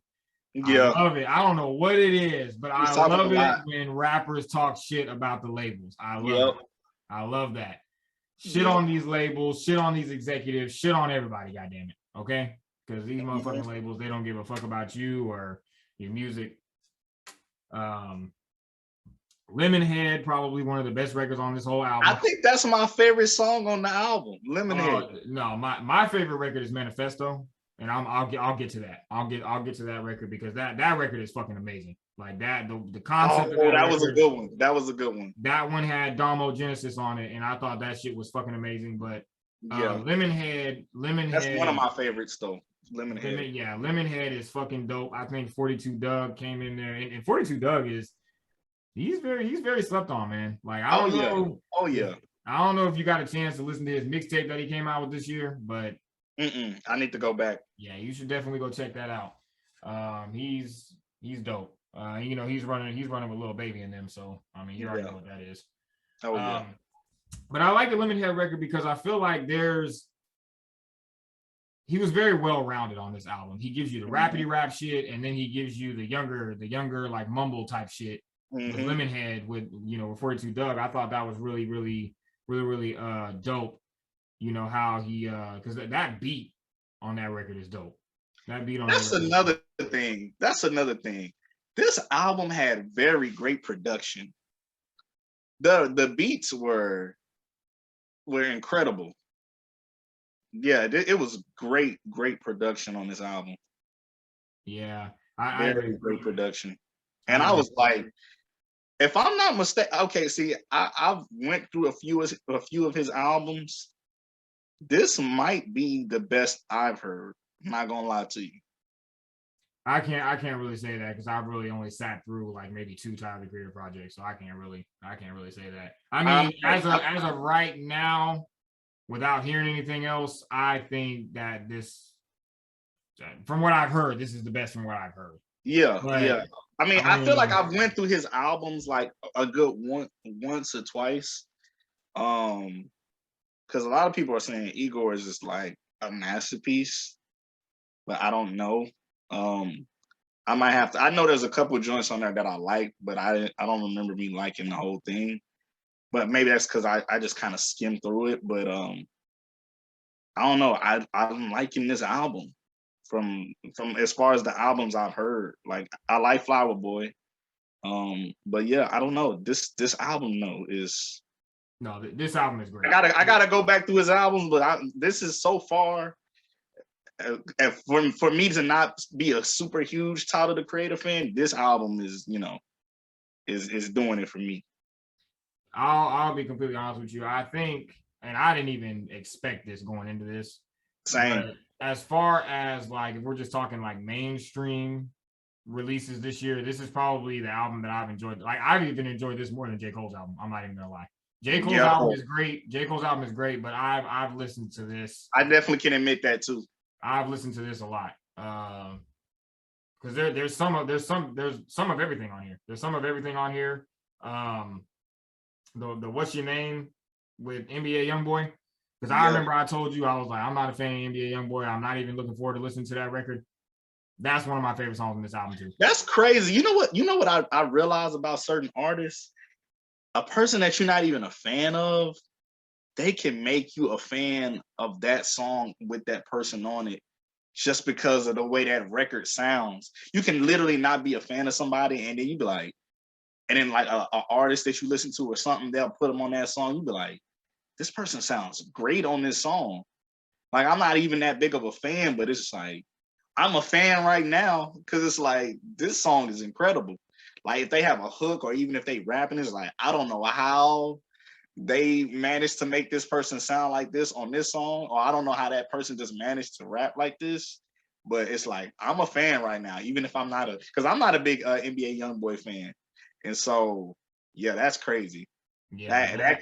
Yeah. I love it. I don't know what it is, but I love it when rappers talk shit about the labels. I love it. I love that. Shit on these labels, shit on these executives, shit on everybody, goddammit. Okay? Because these motherfucking labels, they don't give a fuck about you or your music. Lemonhead, probably one of the best records on this whole album. I think that's my favorite song on the album, Lemonhead. No, my favorite record is Manifesto, and I'll get to that. I'll get to that record because that record is fucking amazing. Like that, the concept. Oh, that was a good one. That was a good one. That one had Domo Genesis on it, and I thought that shit was fucking amazing. But Lemonhead. That's one of my favorites, though. Lemonhead. Lemonhead is fucking dope. I think 42 Doug came in there, and 42 Doug he's very slept on, man. Like I don't know. Oh yeah. I don't know if you got a chance to listen to his mixtape that he came out with this year, but I need to go back. Yeah, you should definitely go check that out. He's dope. He's running with Lil Baby in them, so I mean, you already know what that is. Oh yeah. But I like the Lemonhead record because I feel like he was very well rounded on this album. He gives you the rapidy rap shit, and then he gives you the younger like mumble type shit with Lemonhead with with 42 Doug. I thought that was really dope. You know how he because that beat on that record is dope. That beat on That's another thing. That's another thing. This album had very great production. The beats were incredible. Yeah, it was great production on this album. Yeah, very great production. And I was like, if I'm not mistaken, okay, see, I've went through a few of his albums. This might be the best I've heard. I'm not gonna lie to you. I can't really say that because I've really only sat through like maybe 2 Tyler the Creator projects, so I can't really say that. I mean, as of right now, without hearing anything else, I think that this, from what I've heard, this is the best from what I've heard. Yeah, yeah. I mean, I feel like I've went through his albums like a good once or twice. Because a lot of people are saying Igor is just like a masterpiece, but I don't know. I might have to. I know there's a couple joints on there that I like, but I don't remember me liking the whole thing. But maybe that's because I just kind of skimmed through it. But I don't know. I'm liking this album from as far as the albums I've heard. Like I like Flower Boy. But yeah, I don't know. This album though is. No, this album is great. I gotta go back through his albums, but this is so far. For me to not be a super huge Tyler the Creator fan, this album is is doing it for me. I'll be completely honest with you. I think, and I didn't even expect this going into this. Same. As far as like, if we're just talking like mainstream releases this year, this is probably the album that I've enjoyed. Like I've even enjoyed this more than J. Cole's album. I'm not even gonna lie. J. Cole's album is great. J. Cole's album is great, but I've listened to this. I definitely can admit that too. I've listened to this a lot. Because there's some of everything on here. There's some of everything on here. The What's Your Name with NBA Youngboy. Because I remember I told you, I was like, I'm not a fan of NBA Youngboy. I'm not even looking forward to listening to that record. That's one of my favorite songs on this album too. That's crazy. You know what I realize about certain artists? A person that you're not even a fan of, they can make you a fan of that song with that person on it just because of the way that record sounds. You can literally not be a fan of somebody and then you be like, and then like a artist that you listen to or something, they'll put them on that song. You be like, this person sounds great on this song. Like, I'm not even that big of a fan, but it's like, I'm a fan right now because it's like, this song is incredible. Like, if they have a hook or even if they rapping, it's like, I don't know how they managed to make this person sound like this on this song, or I don't know how that person just managed to rap like this, but it's like, I'm a fan right now, even if I'm not because I'm not a big NBA Youngboy fan. And so, yeah, that's crazy. Yeah,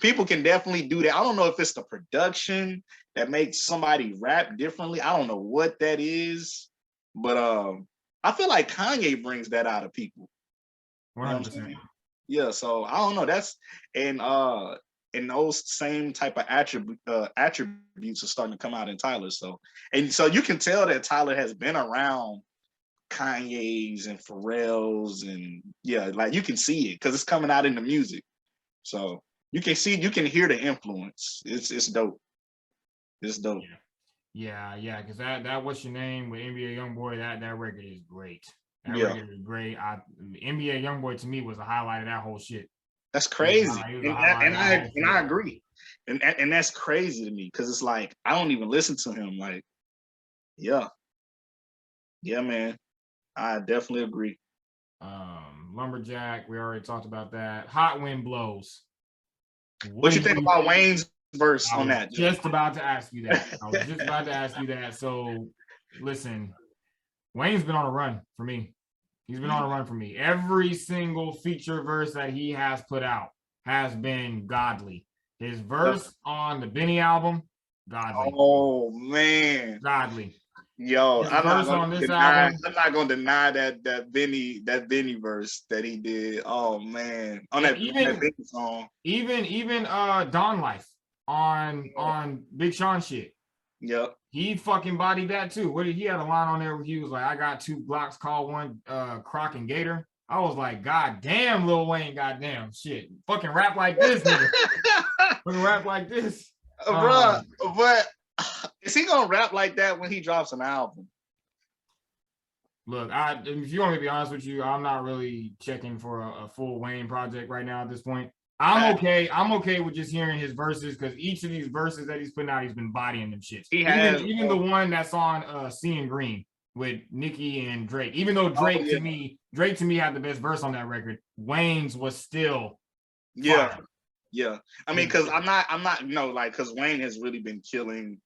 people can definitely do that. I don't know if it's the production that makes somebody rap differently. I don't know what that is, but I feel like Kanye brings that out of people. 100%. Yeah, so I don't know. That's and those same type of attributes are starting to come out in Tyler. So you can tell that Tyler has been around Kanye's and Pharrell's and like you can see it because it's coming out in the music. So you can hear the influence. It's dope. It's dope. Yeah, because that What's Your Name with NBA Youngboy, that record is great. That record is great. NBA Youngboy to me was the highlight of that whole shit. That's crazy, and I agree, and that's crazy to me because it's like I don't even listen to him. Like, yeah, man, I definitely agree. Lumberjack, we already talked about that. Hot Wind Blows. What you think about Wayne's verse on that? Just about to ask you that. So, listen, Wayne's been on a run for me. He's been on a run for me. Every single feature verse that he has put out has been godly. His verse on the Benny album Godly. Oh man. Godly. Yo, His verse on this deny. album. I'm not gonna deny that Benny verse that he did. Oh man, on that Benny song. Even Don Life on Big Sean shit. Yep. He fucking bodied that too. He had a line on there where he was like, I got 2 Glocks, call one Croc and Gator. I was like, God damn, Lil Wayne, goddamn shit. Fucking rap like this, nigga. Fucking rap like this. Bruh, but is he gonna rap like that when he drops an album? Look, if you want me to be honest with you, I'm not really checking for a full Wayne project right now at this point. I'm okay with just hearing his verses because each of these verses that he's putting out, he's been bodying them shits. Even the one that's on Seeing Green with Nicki and Drake. Even though Drake to me had the best verse on that record, Wayne's was still fire. Yeah. I mean, because I'm not, because Wayne has really been killing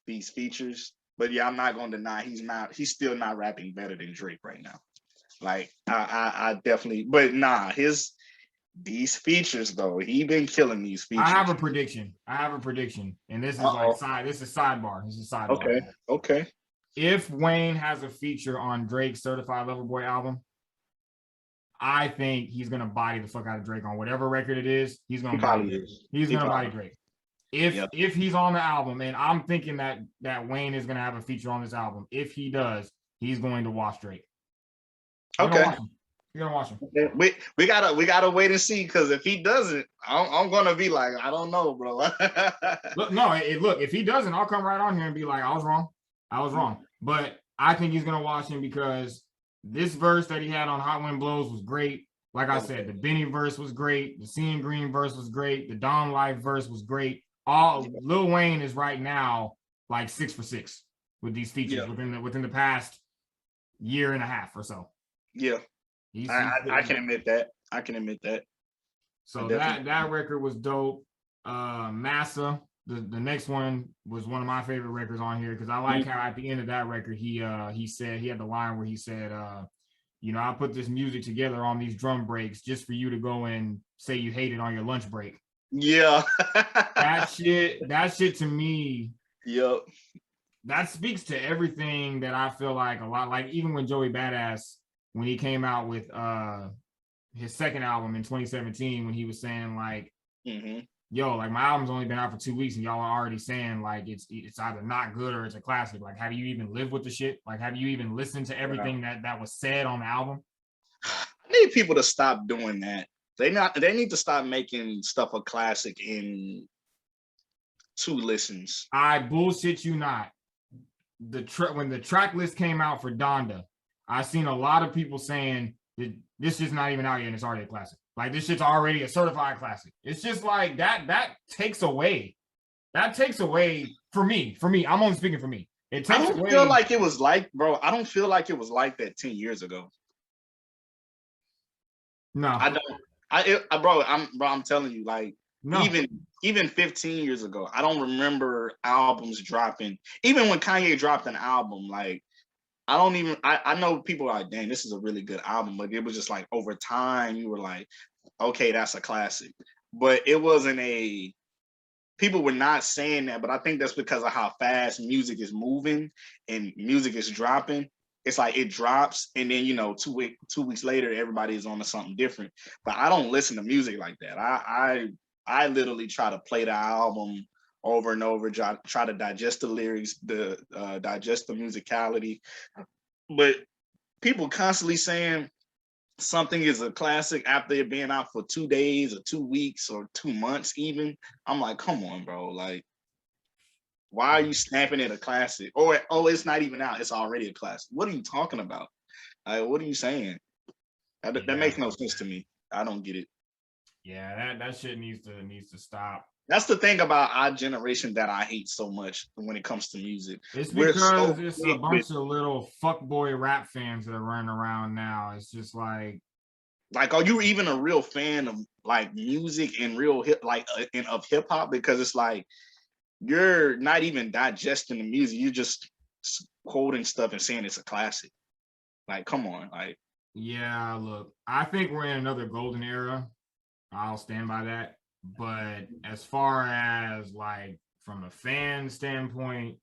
these features. But yeah, I'm not gonna deny he's still not rapping better than Drake right now. Like I definitely, but nah, these features though, he been killing these features. I have a prediction, and this is sidebar. Okay. If Wayne has a feature on Drake's Certified Lover Boy album, I think he's gonna body the fuck out of Drake on whatever record it is. He's gonna body Drake. If he's on the album, and I'm thinking that Wayne is gonna have a feature on this album. If he does, he's going to watch Drake. You're gonna watch him. We gotta wait and see, because if he doesn't, I'm gonna be like, I don't know, bro. Look, if he doesn't, I'll come right on here and be like, I was wrong. But I think he's gonna watch him because this verse that he had on Hot Wind Blows was great. Like I said, the Benny verse was great. The Seeing Green verse was great. The Don Life verse was great. Lil Wayne is right now like 6 for 6 with these features within the past year and a half or so. Yeah, I can admit that. So that record was dope. Massa, the next one was one of my favorite records on here because I like how at the end of that record he said, he had the line where he said, I put this music together on these drum breaks just for you to go and say you hate it on your lunch break. Yeah. that shit to me. Yep. That speaks to everything that I feel like a lot. Like even when Joey Badass, when he came out with his second album in 2017, when he was saying like, yo, like my album's only been out for 2 weeks and y'all are already saying like it's either not good or it's a classic. Like, have you even lived with the shit? Like, have you even listened to everything that was said on the album? I need people to stop doing that. They need to stop making stuff a classic in 2 listens. I bullshit you not. When the track list came out for Donda, I seen a lot of people saying that this is not even out yet and it's already a classic. Like this shit's already a certified classic. It's just like that takes away. That takes away for me. I'm only speaking for me. It takes away. Feel like it was like, bro. I don't feel like it was like that 10 years ago. No, I don't. I'm telling you, like, no. Even 15 years ago, I don't remember albums dropping. Even when Kanye dropped an album, like, I know people are like, dang, this is a really good album, but it was just like over time, you were like, okay, that's a classic. But it wasn't people were not saying that, but I think that's because of how fast music is moving and music is dropping. It's like it drops and then, 2 weeks later, everybody is on to something different. But I don't listen to music like that. I literally try to play the album over and over, try to digest the lyrics, digest the musicality. But people constantly saying something is a classic after it being out for 2 days or 2 weeks or 2 months even. I'm like, come on, bro. Like, why are you snapping at a classic? Or, it's not even out. It's already a classic. What are you talking about? Like, what are you saying? That makes no sense to me. I don't get it. Yeah, that shit needs to stop. That's the thing about our generation that I hate so much when it comes to music. It's because it's a bunch of little fuckboy rap fans that are running around now. It's just like, are you even a real fan of like music and real of hip hop? Because it's like you're not even digesting the music. You're just quoting stuff and saying it's a classic. Like, come on, like. Yeah, look, I think we're in another golden era. I'll stand by that. But as far as like from a fan standpoint,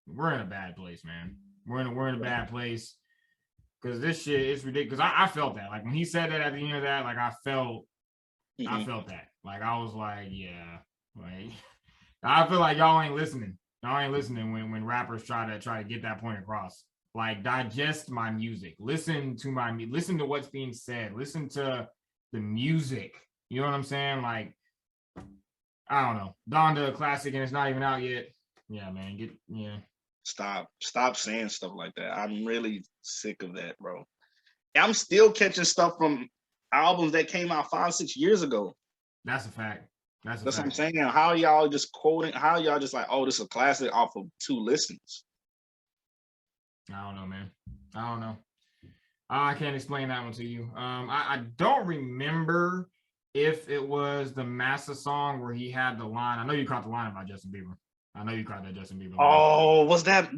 we're in a bad place, man. We're in a bad place because this shit is ridiculous. I felt that. Like when he said that at the end of that, like I felt that. Like I was like, yeah, like I feel like y'all ain't listening. Y'all ain't listening when rappers try to get that point across. Like digest my music. Listen to what's being said. Listen to the music. You know what I'm saying? Like, I don't know. Donda, a classic, and it's not even out yet. Yeah, man. Stop saying stuff like that. I'm really sick of that, bro. I'm still catching stuff from albums that came out 5-6 years ago. That's a fact. That's what I'm saying. How y'all just quoting? How y'all just like, oh, this is a classic off of 2 listens? I don't know, man. I don't know. I can't explain that one to you. I don't remember if it was the Massa song where he had the line. I know you caught the line about Justin Bieber. I know you caught that Justin Bieber line. Oh, was that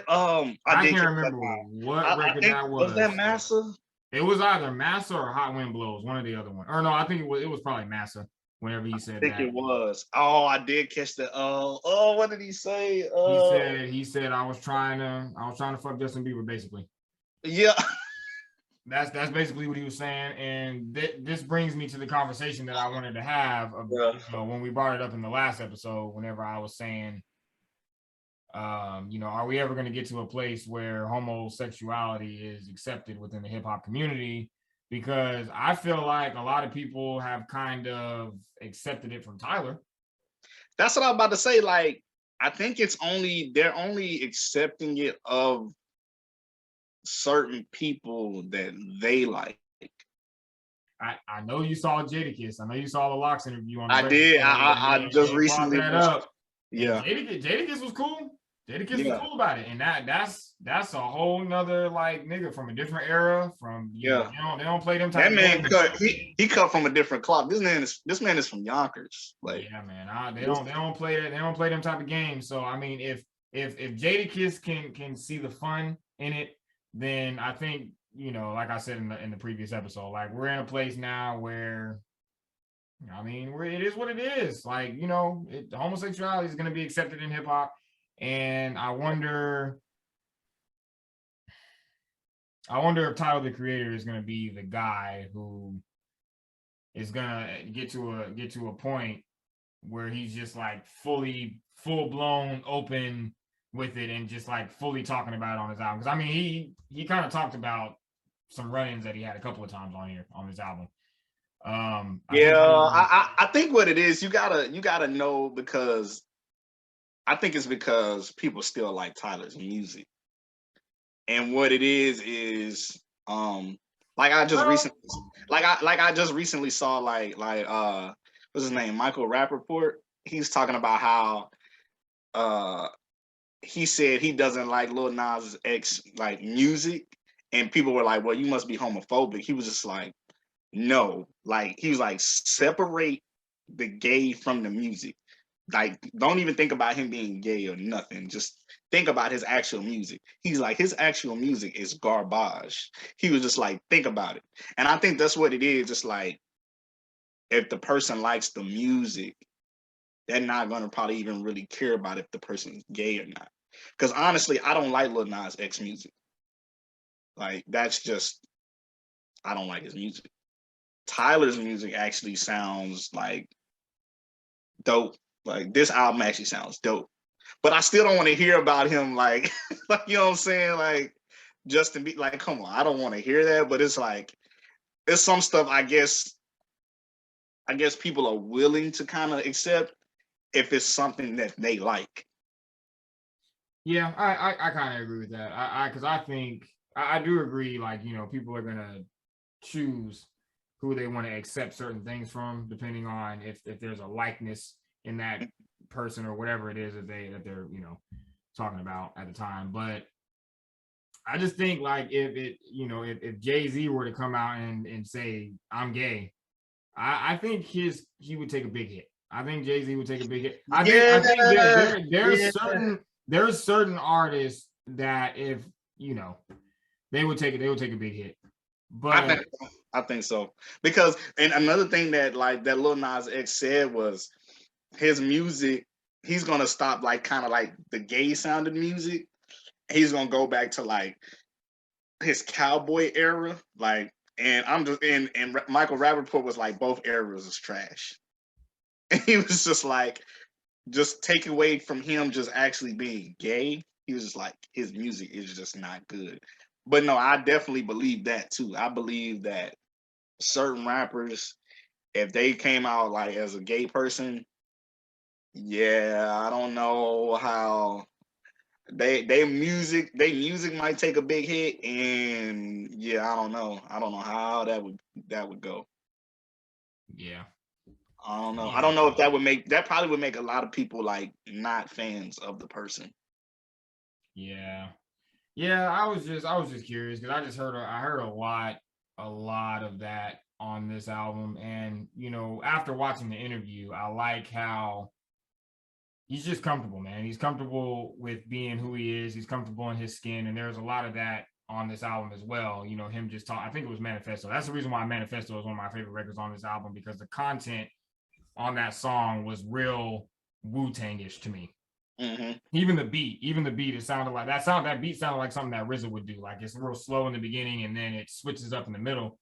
I can't remember what record that was. Was that Massa? It was either Massa or Hot Wind Blows, one or the other one. Or no, I think it was probably Massa whenever he said that. I think it was. Oh, I did catch the what did he say? He said I was trying to fuck Justin Bieber, basically. Yeah. That's basically what he was saying, and this brings me to the conversation that I wanted to have when we brought it up in the last episode. Whenever I was saying, are we ever going to get to a place where homosexuality is accepted within the hip hop community? Because I feel like a lot of people have kind of accepted it from Tyler. That's what I'm about to say. Like, I think they're only accepting it of certain people that they like. I know you saw Jadakiss. I know you saw the Locks interview on. I did. I just recently brought that up. Yeah, Jadakiss was cool. Jadakiss was cool about it, and that's a whole nother like nigga from a different era. From they don't play them type. That man cut. He cut from a different cloth. This man is from Yonkers. Like, yeah, man. They don't play that. They don't play them type of games. So I mean, if Jadakiss can see the fun in it, then I think, like I said in the previous episode, like we're in a place now where, I mean, it is what it is. Like, homosexuality is going to be accepted in hip hop, and I wonder if Tyler the Creator is going to be the guy who is going to get to a point where he's just like full blown open with it and just like fully talking about it on his album. Because I mean, he kind of talked about some run-ins that he had a couple of times on here on his album. I think what it is, you gotta know, because I think it's because people still like Tyler's music, and what it is like I just recently saw like what's his name, Michael Rappaport. He's talking about how he said he doesn't like Lil Nas X like music, and people were like, well, you must be homophobic. He was just like, no, like he was like, separate the gay from the music. Like, don't even think about him being gay or nothing. Just think about his actual music. He's like, his actual music is garbage. He was just like, think about it. And I think that's what it is. Just like, if the person likes the music, they're not going to probably even really care about if the person's gay or not. Because honestly, I don't like Lil Nas X music. Like, that's just, I don't like his music. Tyler's music actually sounds like dope. Like, this album actually sounds dope. But I still don't want to hear about him, like, like, you know what I'm saying? Like, Justin Bieber, like, come on, I don't want to hear that. But it's like, it's some stuff I guess people are willing to kind of accept if it's something that they like. Yeah, I kind of agree with that. Because I think I do agree. Like, people are gonna choose who they want to accept certain things from, depending on if there's a likeness in that person or whatever it is that they're talking about at the time. But I just think, like, if Jay-Z were to come out and say I'm gay, I think he would take a big hit. I think Jay-Z would take a big hit. I think there's certain artists that if they would take a big hit. But I think so, because, and another thing that Lil Nas X said was his music he's gonna stop like kind of like the gay sounding music. He's gonna go back to like his cowboy era, like, and I'm just and Michael Rappaport was like both eras is trash. And he was just like, just take away from him just actually being gay. He was just like, his music is just not good. But no, I definitely believe that too. I believe that certain rappers, if they came out like as a gay person, yeah, I don't know how they music might take a big hit, and yeah, I don't know how that would go. Yeah. I don't know if that probably would make a lot of people like not fans of the person. Yeah. Yeah, I was just curious because I heard a lot of that on this album. And after watching the interview, I like how he's just comfortable, man. He's comfortable with being who he is. He's comfortable in his skin. And there's a lot of that on this album as well. Him just talk. I think it was Manifesto. That's the reason why Manifesto is one of my favorite records on this album, because the content on that song was real Wu-Tang-ish to me. Mm-hmm. Even the beat, it sounded like that beat sounded like something that RZA would do. Like, it's real slow in the beginning and then it switches up in the middle.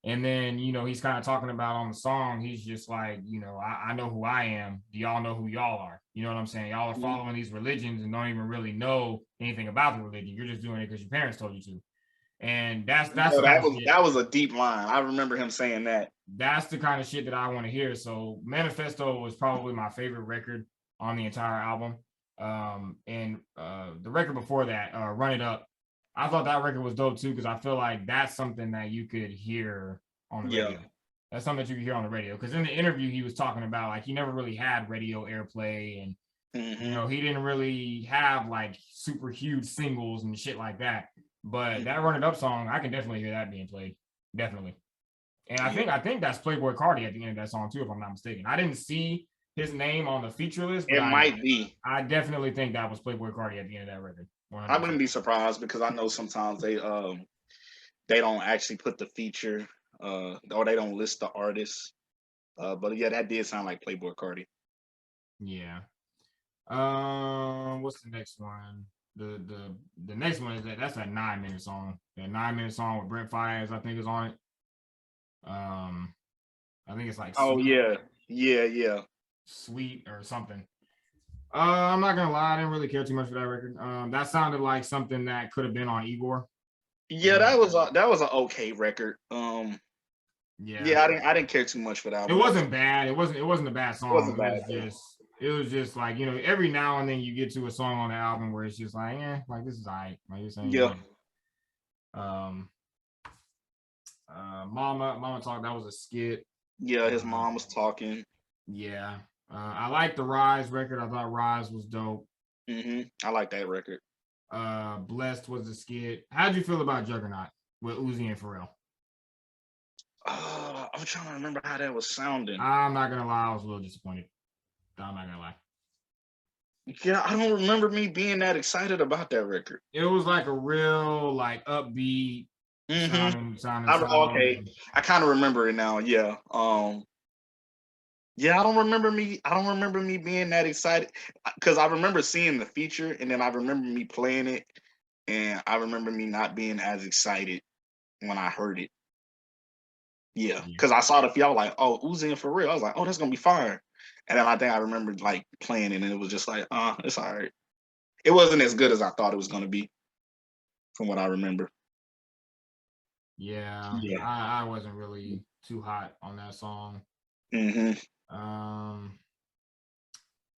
And then, he's kind of talking about on the song, he's just like, I know who I am. Do y'all know who y'all are? You know what I'm saying? Y'all are following these religions and don't even really know anything about the religion. You're just doing it because your parents told you to. And that was a deep line. I remember him saying that. That's the kind of shit that I want to hear. So Manifesto was probably my favorite record on the entire album. And the record before that, Run It Up, I thought that record was dope too, because I feel like that's something that you could hear on the radio. That's something that you could hear on the radio, because in the interview he was talking about like he never really had radio airplay, and he didn't really have like super huge singles and shit like that. But that Run It Up song, I can definitely hear that being played, definitely. And I think that's Playboy Cardi at the end of that song too, if I'm not mistaken. I didn't see his name on the feature list, but it might be. I definitely think that was Playboy Cardi at the end of that record. 100%. I wouldn't be surprised, because I know sometimes they don't actually put the feature, or they don't list the artist. But yeah, that did sound like Playboy Cardi. Yeah. What's the next one? The next one is that's that 9-minute song. That 9-minute song with Brent Faiyaz, I think, is on it. I think it's like yeah. Sweet or something. I'm not gonna lie, I didn't really care too much for that record. That sounded like something that could have been on Igor. Yeah, that was an okay record. I didn't care too much for that. It wasn't bad. It wasn't a bad song. It was just like, every now and then you get to a song on the album where it's just like, like, this is alright. Like you're saying. Yeah. Mama Talk, that was a skit. Yeah, his mom was talking. Yeah. I like the Rise record. I thought Rise was dope. I like that record. Blessed was a skit. How'd you feel about Juggernaut with Uzi and Pharrell? I'm trying to remember how that was sounding. I'm not gonna lie, I was a little disappointed. I'm not gonna lie. Yeah, I don't remember me being that excited about that record. It was like a real like upbeat sounding. Okay, I kind of remember it now. Yeah. Yeah, I don't remember me being that excited, because I remember seeing the feature and then I remember me playing it, and I remember me not being as excited when I heard it. Yeah, because I saw the feature, I was like, oh, Uzi and Pharrell. I was like, oh, that's gonna be fire. And then I think I remembered like playing it, and it was just like, it's all right. It wasn't as good as I thought it was gonna be, from what I remember. Yeah. I wasn't really too hot on that song.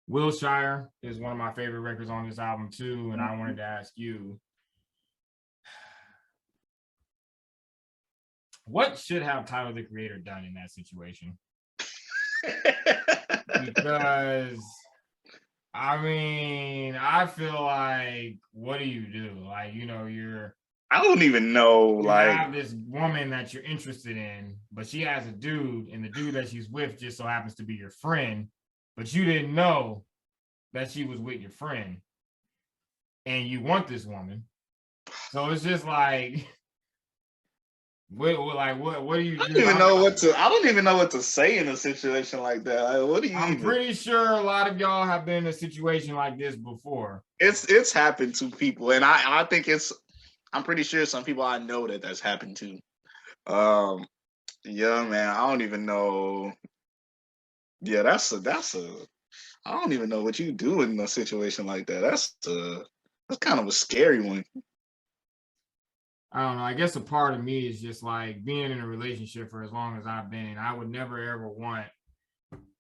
Wilshire is one of my favorite records on this album too, and I wanted to ask you, what should have Tyler the Creator done in that situation? Because I feel like, what do you do? Like, I don't even know. You like, have this woman that you're interested in, but she has a dude, and the dude that she's with just so happens to be your friend, but you didn't know that she was with your friend, and you want this woman. So it's just like, What do you I do? don't even know what to say in a situation like that. Like, what do you I'm even? pretty sure a lot of y'all have been in a situation like this before. It's happened to people, and I think I'm pretty sure some people I know that's happened to. Yeah, man, I don't even know. Yeah, that's a. I don't even know what you do in a situation like that. That's kind of a scary one. I don't know. I guess a part of me is just like being in a relationship for as long as I've been. I would never ever want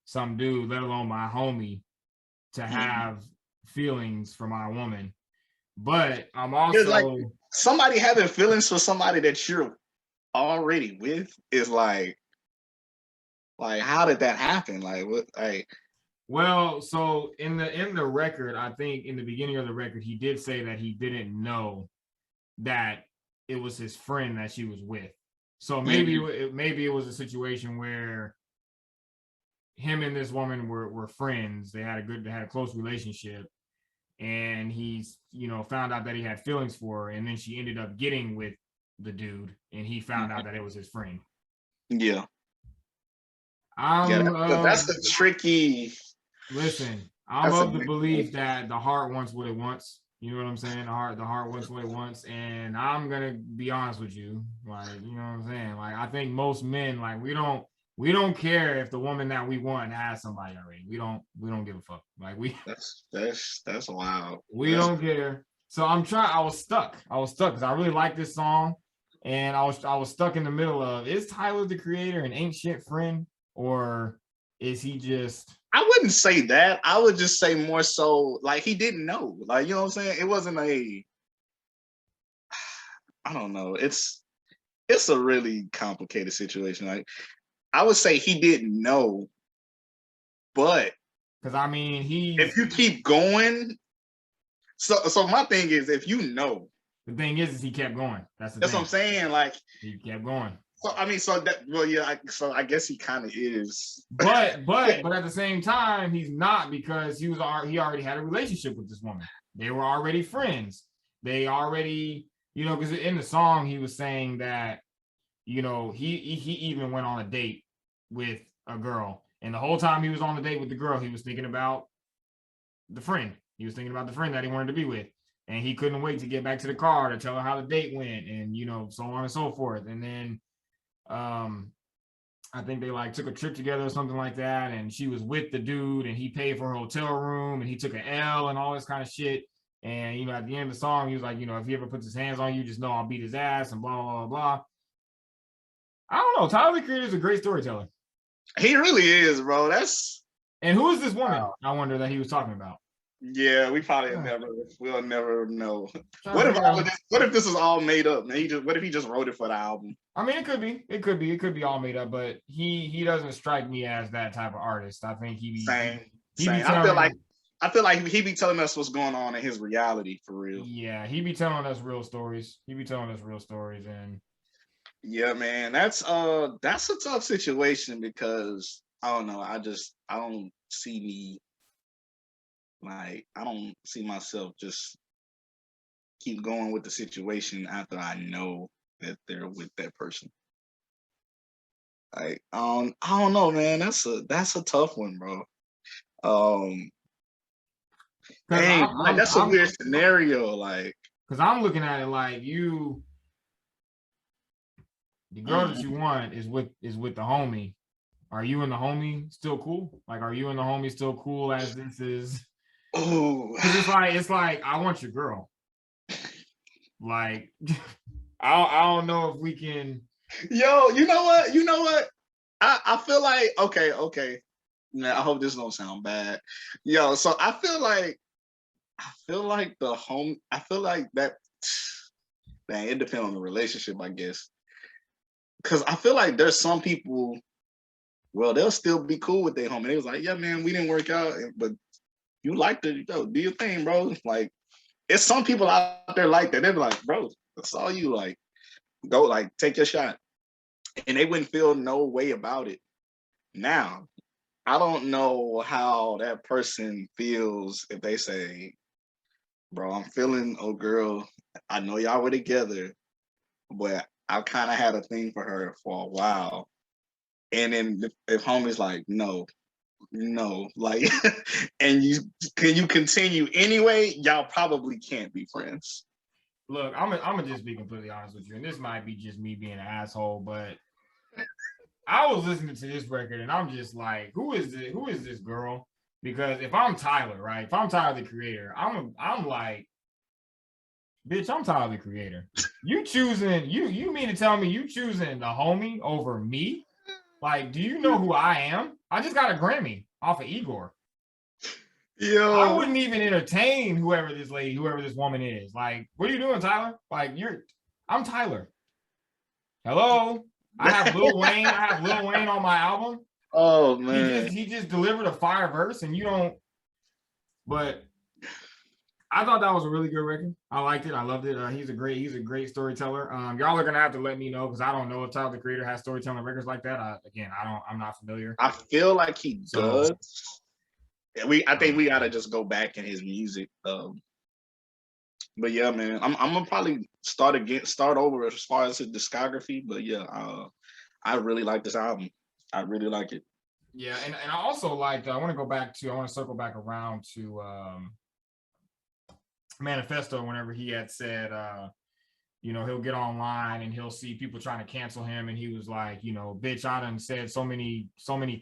some dude, let alone my homie, to have feelings for my woman. But I'm It's like also somebody having feelings for somebody that you're already with is like how did that happen? Like what? Like well, so in the record, I think in the beginning of the record, he did say that he didn't know that it was his friend that she was with. So maybe maybe it was a situation where him and this woman were friends. They had a close relationship, and he's found out that he had feelings for her, and then she ended up getting with the dude, and he found out that it was his friend. yeah, I'm that's a tricky. listen. I'm of the belief that the heart wants what it wants. You know what I'm saying? The heart wants what it wants, and I'm gonna be honest with you, like you know what I'm saying. Like I think most men, like we don't care if the woman that we want has somebody already. We don't give a fuck. Like That's wild. we don't care. So I was stuck because I really like this song, and I was stuck in the middle of, is Tyler the Creator an ain't shit friend, or is he just? I wouldn't say that. I would just say more so like he didn't know. Like, you know what I'm saying? It wasn't I don't know. It's a really complicated situation. Like I would say he didn't know, but Because I mean, if you keep going, so my thing is if you know. The thing is he kept going. That's what I'm saying. Like he kept going. So I mean, so I guess he kind of is. But at the same time, he's not, because he already had a relationship with this woman. They were already friends. They already, because in the song he was saying that, he even went on a date with a girl, and the whole time he was on the date with the girl, he was thinking about the friend. He was thinking about the friend that he wanted to be with, and he couldn't wait to get back to the car to tell her how the date went, and so on and so forth. And then I think they like took a trip together or something like that, and she was with the dude, and he paid for her hotel room, and he took an L and all this kind of shit. And at the end of the song, he was like, if he ever puts his hands on you, just know I'll beat his ass, and blah blah blah. I don't know. Tyler the Creator is a great storyteller. He really is, bro. And who is this woman? I wonder that he was talking about. Yeah, we probably we'll never know. What if this is all made up? Man, what if he just wrote it for the album? I mean, it could be all made up, but he doesn't strike me as that type of artist. I think same. I feel like he be telling us what's going on in his reality for real. Yeah, he be telling us real stories. And yeah, man, that's a tough situation because I don't know. I don't see me. Like, I don't see myself just keep going with the situation after I know that they're with that person. Like, I don't know, man. That's a tough one, bro. That's a weird scenario. Like, because I'm looking at it like the girl that you want is with the homie. Are you and the homie still cool? Like, are you and the homie still cool as this is? Oh, it's like I want your girl. Like, I don't know if we can. Yo, you know what? I feel like okay. Now I hope this don't sound bad. Yo, so I feel like the home. I feel like that. Man, it depends on the relationship, I guess. Because I feel like there's some people. Well, they'll still be cool with their homie. They was like, yeah, man, we didn't work out, but you like to do your thing, bro. Like, it's some people out there like that. They're like, bro, that's all you like. Go, like, take your shot. And they wouldn't feel no way about it. Now, I don't know how that person feels if they say, bro, I'm feeling, oh, girl, I know y'all were together, but I kind of had a thing for her for a while. And then if homie's like, no, like, and you continue anyway, y'all probably can't be friends. Look, I'm gonna just be completely honest with you, and this might be just me being an asshole, but I was listening to this record and I'm just like, who is this girl? Because if I'm Tyler, right? If I'm Tyler the Creator, I'm like, bitch, I'm Tyler the Creator. You mean to tell me you choosing the homie over me? Like, do you know who I am? I just got a Grammy off of Igor. Yo, I wouldn't even entertain whoever this woman is. Like, what are you doing, Tyler? Like, I'm Tyler. Hello? I have Lil Wayne on my album. Oh man. He just delivered a fire verse and you don't. But I thought that was a really good record. I liked it. I loved it. He's a great storyteller. Y'all are gonna have to let me know because I don't know if Tyler the Creator has storytelling records like that. I'm not familiar. I feel like he does. I think we gotta just go back in his music. But yeah, man, I'm gonna probably start over as far as his discography. But yeah, I really like this album. I really like it. Yeah, and I also liked. I want to circle back around to Manifesto. Whenever he had said, he'll get online and he'll see people trying to cancel him, and he was like, bitch, I done said so many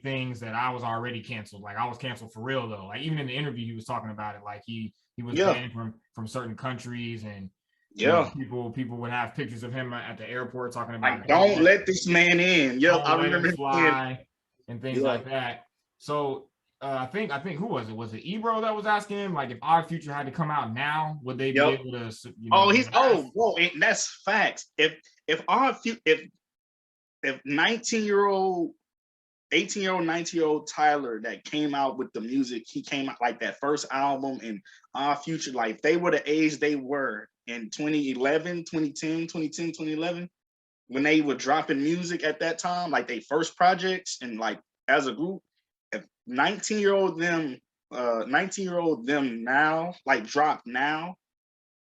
things that I was already canceled. Like I was canceled for real though. Like even in the interview, he was talking about it. Like he was banned from certain countries, and people would have pictures of him at the airport talking about like, don't let this man in. Yeah, I remember fly and things like that. So I think who was it? Was it Ebro that was asking him like if Odd Future had to come out now, would they be able to? That's facts. If 19-year-old, 18-year-old, 19-year-old Tyler that came out with the music, he came out like that first album and Odd Future, like they were the age they were in 2011, 2011, when they were dropping music at that time, like they first projects and like as a group, if 19-year-old them now, like dropped now,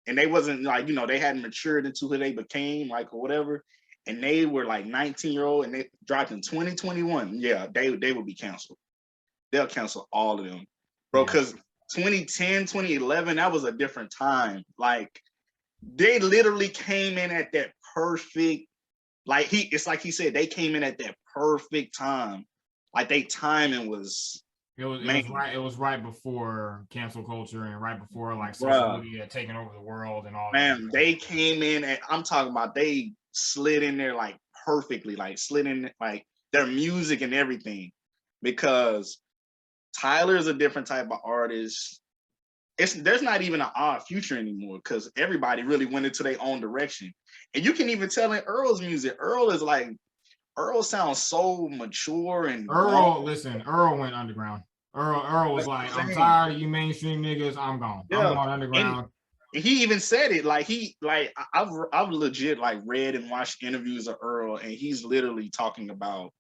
and they wasn't like, they hadn't matured into who they became, like or whatever, and they were like 19-year-old and they dropped in 2021, yeah, they would be canceled. They'll cancel all of them, bro, because 2010, 2011, that was a different time. Like they literally came in at that perfect, like it's like he said, they came in at that perfect time. Like they timing was it was right before cancel culture and right before like social media taking over the world and all that. They came in and I'm talking about they slid in there like perfectly, like slid in like their music and everything, because Tyler is a different type of artist. There's not even an Odd Future anymore because everybody really went into their own direction. And you can even tell in Earl's music, Earl sounds so mature and Earl went underground. Earl was like, I'm tired of you mainstream niggas, I'm gone. I'm going underground. And he even said it, I've legit like read and watched interviews of Earl, and he's literally talking about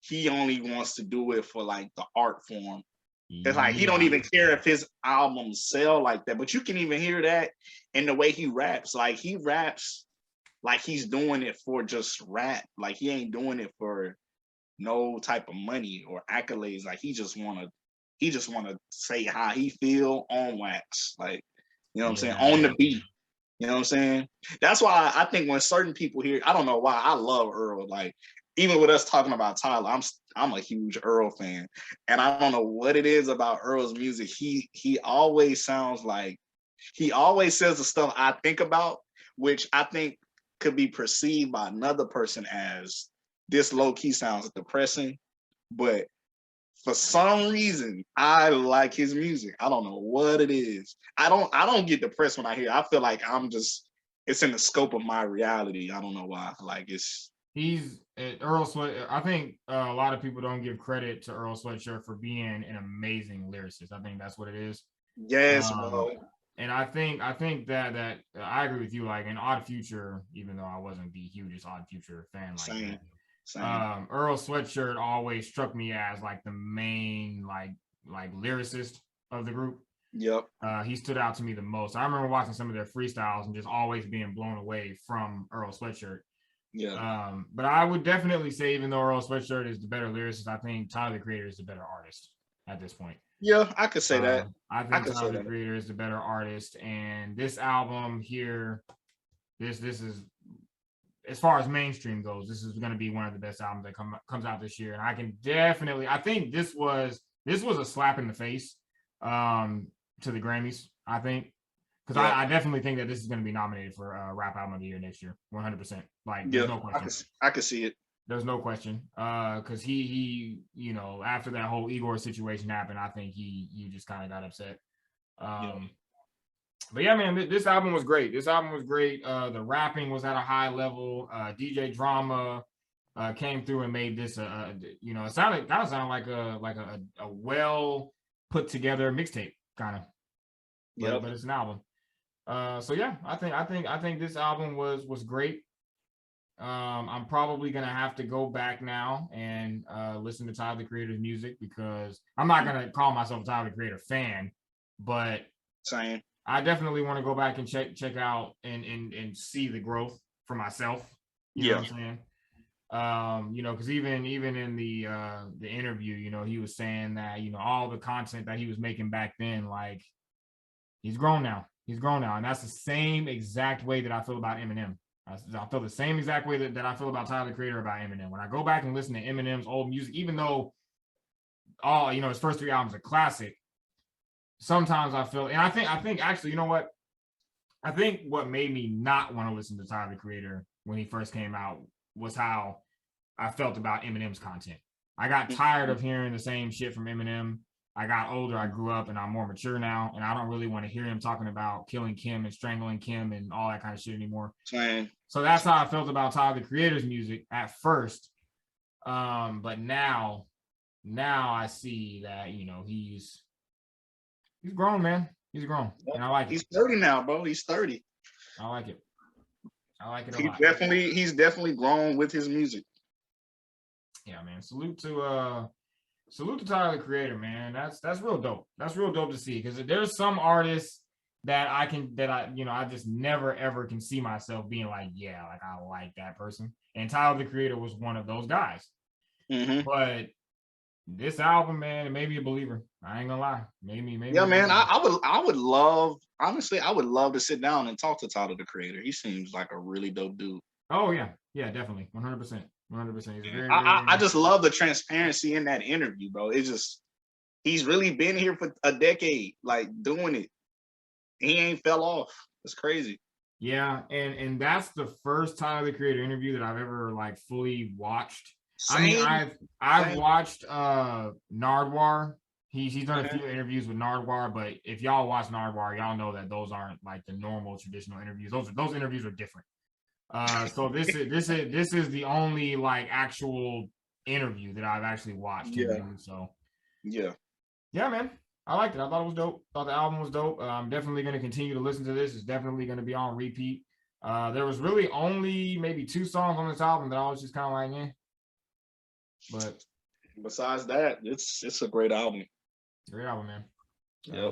he only wants to do it for like the art form. It's like he don't even care if his albums sell like that, but you can even hear that in the way he raps. Like he raps like he's doing it for just rap. Like he ain't doing it for no type of money or accolades. Like he just wanna say how he feel on wax. Like, you know what I'm saying? On the beat. You know what I'm saying? That's why I think when certain people hear, I don't know why, I love Earl. Like, even with us talking about Tyler, I'm a huge Earl fan. And I don't know what it is about Earl's music. He always sounds like, he always says the stuff I think about, which I think could be perceived by another person as this low-key sounds depressing. But for some reason, I like his music. I don't know what it is. I don't get depressed when I hear it. I feel like it's in the scope of my reality. I don't know why. Like he's Earl Sweat. I think a lot of people don't give credit to Earl Sweatshirt for being an amazing lyricist. I think that's what it is. Yes, bro. And I think that I agree with you. Like in Odd Future, even though I wasn't the hugest Odd Future fan, like Same. Earl Sweatshirt always struck me as like the main like lyricist of the group. Yep. He stood out to me the most. I remember watching some of their freestyles and just always being blown away from Earl Sweatshirt. But I would definitely say, even though Earl Sweatshirt is the better lyricist, I think Tyler, the Creator, is the better artist at this point. Yeah, I could say that. I think Tyler, the Creator, is the better artist, and this album here, this is, as far as mainstream goes, this is going to be one of the best albums that comes out this year. And I can definitely, I think this was a slap in the face to the Grammys, I think. Because I definitely think that this is going to be nominated for Rap Album of the Year next year, 100%. Like, there's no question. I can see it. There's no question. Because he, you know, after that whole Igor situation happened, I think he just kind of got upset. But yeah, man, this album was great. The rapping was at a high level. DJ Drama came through and made this, you know, it sounded like a well put together mixtape kind of. But it's an album. So yeah, I think this album was great. I'm probably gonna have to go back now and listen to Tyler, the Creator's music, because I'm not gonna call myself a Tyler, the Creator fan, but I definitely want to go back and check out and see the growth for myself. You know what I'm saying? You know, because even in the interview, you know, he was saying that, you know, all the content that he was making back then, like, he's grown now. And that's the same exact way that I feel about Eminem. I feel the same exact way that I feel about Tyler, the Creator, about Eminem. When I go back and listen to Eminem's old music, even though you know, his first 3 albums are classic, sometimes I feel, and I think actually, you know what? I think what made me not want to listen to Tyler, the Creator, when he first came out, was how I felt about Eminem's content. I got tired of hearing the same shit from Eminem. I got older, I grew up, and I'm more mature now, and I don't really want to hear him talking about killing Kim and strangling Kim and all that kind of shit anymore. So that's how I felt about Tyler, the Creator's music at first. But now I see that, you know, he's grown, man. He's grown, and I like it. He's 30 now, bro. He's 30. I like it. A lot. He's definitely grown with his music. Yeah, man. Salute to Tyler, the Creator, man. That's real dope. That's real dope to see, because there's some artists that I just never ever can see myself being like, yeah, like, I like that person. And Tyler, the Creator, was one of those guys. But this album, man, it made me a believer. I ain't gonna lie. Maybe. Yeah, man. I would love, honestly, I would love to sit down and talk to Tyler, the Creator. He seems like a really dope dude. Oh yeah, definitely, 100%. 100%. I just love the transparency in that interview, bro. It's just, he's really been here for a decade, like, doing it. He ain't fell off. It's crazy. Yeah, and that's the first Tyler, the Creator interview that I've ever, like, fully watched. Same. I mean, I've watched Nardwuar. He's done a few interviews with Nardwuar, but if y'all watch Nardwuar, y'all know that those aren't like the normal traditional interviews. Those interviews are different. So this is the only, like, actual interview that I've actually watched. So yeah, man, I liked it. I thought it was dope. Thought the album was dope. I'm definitely going to continue to listen to this. It's definitely going to be on repeat. There was really only maybe 2 songs on this album that I was just kind of like, eh. But besides that, it's a great album. Great album, man.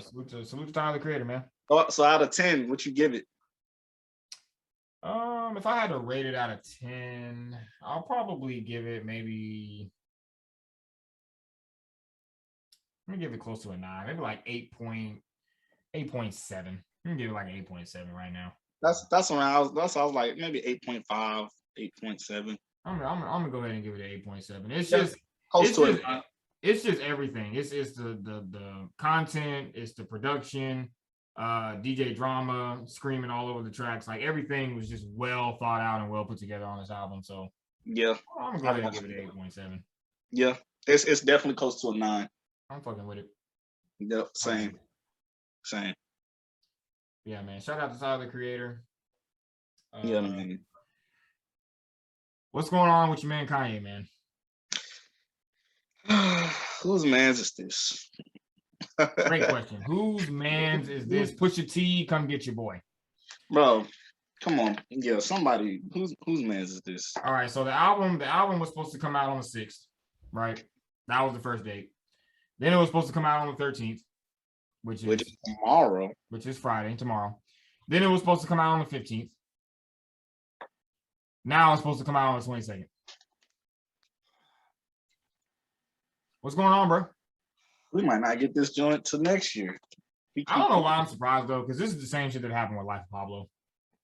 Salute to Tyler, the Creator, man. So out of 10, what you give it? If I had to rate it out of 10, I'll probably give it maybe, let me give it close to a 9, maybe like 8.7. I'm gonna give it like an 8.7 right now. That's when I was like maybe 8.5, 8.7. I'm gonna go ahead and give it an 8.7. It's just everything. It's the content, it's the production, DJ Drama screaming all over the tracks. Like, everything was just well thought out and well put together on this album. So yeah, I'm gonna go ahead and give it an 8.7. Yeah, it's definitely close to a 9. I'm fucking with it. Yep, same. Yeah, man. Shout out to Tyler, the Creator. Yeah, man. What's going on with your man Kanye, man? Whose man's is this? Great question. Whose man's is this? Pusha T, come get your boy. Bro, come on. Yeah, somebody. Whose man's is this? All right, so the album was supposed to come out on the 6th, right? That was the first date. Then it was supposed to come out on the 13th, which is tomorrow. Which is Friday, tomorrow. Then it was supposed to come out on the 15th. Now it's supposed to come out on the 22nd. What's going on, bro? We might not get this joint till next year. I don't know why I'm surprised though, because this is the same shit that happened with Life of Pablo.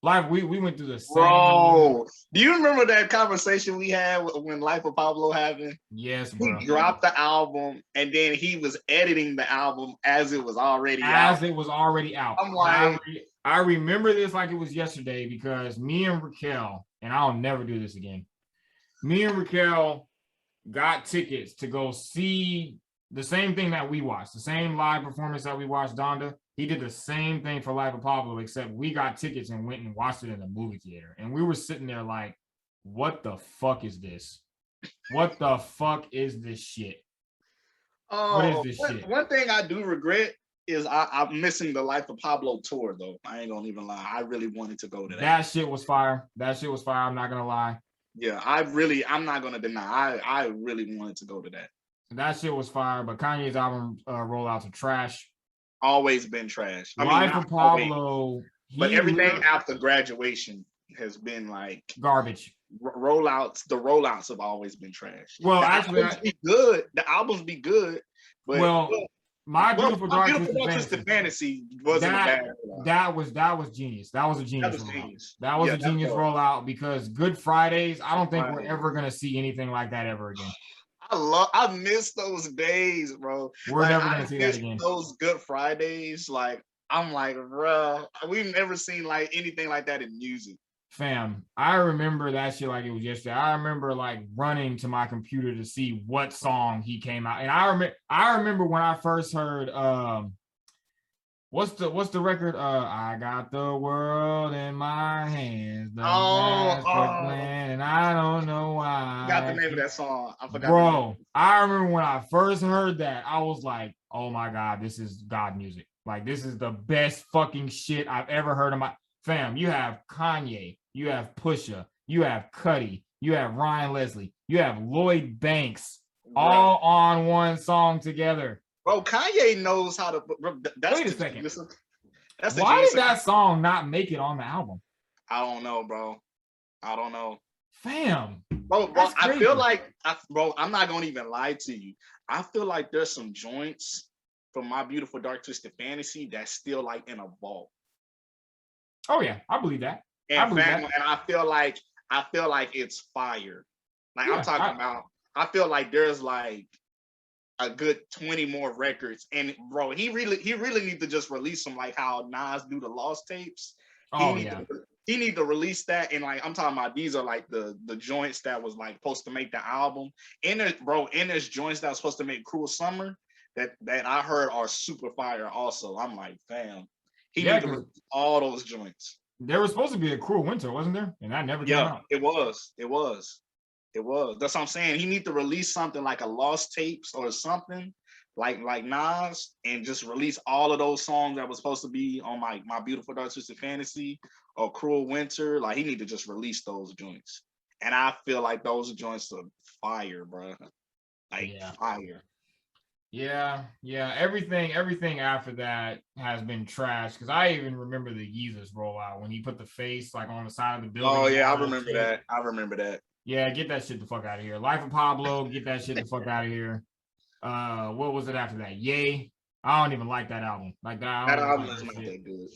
Life, we went through the same. Bro, do you remember that conversation we had when Life of Pablo happened? Yes, bro. He dropped the album and then he was editing the album as it was already out. It was already out. I'm like, I remember this like it was yesterday because me and Raquel, and I'll never do this again. Me and Raquel got tickets to go see the same thing that we watched, the same live performance that we watched, Donda. He did the same thing for Life of Pablo, except we got tickets and went and watched it in the movie theater. And we were sitting there like, what the fuck is this? What the fuck is this shit? What is this shit? One thing I do regret is I'm missing the Life of Pablo tour, though. I ain't gonna even lie. I really wanted to go to that. That shit was fire. That shit was fire. I'm not gonna lie. Yeah, I'm not gonna deny. I really wanted to go to that. That shit was fire, but Kanye's album rollouts are trash. Always been trash. Life of Pablo, but everything after graduation has been like garbage. Rollouts, the rollouts have always been trash. Well, the actually, albums be good. The albums be good, but My Beautiful Dark Twisted Fantasy wasn't bad. That was genius. That was a genius. That was a genius rollout because Good Fridays. I don't think we're ever gonna see anything like that ever again. I miss those days, bro. We're never gonna see that again. Those Good Fridays, like I'm like, bro, we've never seen like anything like that in music. Fam, I remember that shit like it was yesterday. I remember like running to my computer to see what song he came out. And I remember when I first heard what's the record? I got the world in my hands. And I don't know why. I got the name of that song. I forgot. Bro, I remember when I first heard that, I was like, oh my God, this is God music. Like, this is the best fucking shit I've ever heard in my fam. You have Kanye, you have Pusha, you have Cudi, you have Ryan Leslie, you have Lloyd Banks, all on one song together. Bro, Kanye knows how to. Wait a second. Why did that song not make it on the album? I don't know, bro. I don't know. Fam. Bro, I feel like, I'm not going to even lie to you. I feel like there's some joints from My Beautiful Dark Twisted Fantasy that's still like in a vault. Oh yeah, I believe that. And I feel like it's fire. Like I'm talking about, I feel like there's like a good 20 more records. And bro, he really need to just release them like how Nas do the Lost tapes. He need to release that. And like I'm talking about, these are like the joints that was like supposed to make the album. And there's joints that was supposed to make Cruel Summer that I heard are super fire also. I'm like, fam, he need to release all those joints. There was supposed to be a Cruel Winter, wasn't there? And that never came out. It was. That's what I'm saying. He need to release something like a Lost Tapes or something like Nas, and just release all of those songs that was supposed to be on My Beautiful Dark Twisted Fantasy or Cruel Winter. Like he need to just release those joints. And I feel like those joints are fire, bro. Fire. Yeah. Everything after that has been trash. Because I even remember the Yeezus rollout when he put the face like on the side of the building. Oh yeah, I remember that. Yeah, get that shit the fuck out of here. Life of Pablo, get that shit the fuck out of here. What was it after that? Yay. I don't even like that album. Like that album is not that good.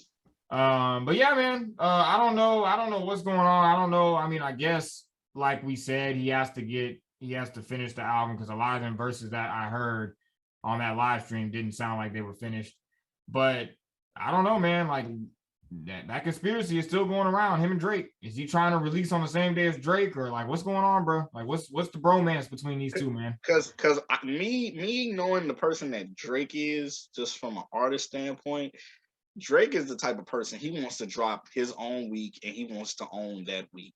But yeah, man. I don't know what's going on. I don't know. I mean, I guess like we said, he has to finish the album because a lot of them verses that I heard on that live stream didn't sound like they were finished. But I don't know, man. Like that conspiracy is still going around, him and Drake. Is he trying to release on the same day as Drake, or like what's going on, bro? Like what's the bromance between these two, man? Because me knowing the person that Drake is, just from an artist standpoint, Drake is the type of person, he wants to drop his own week and he wants to own that week.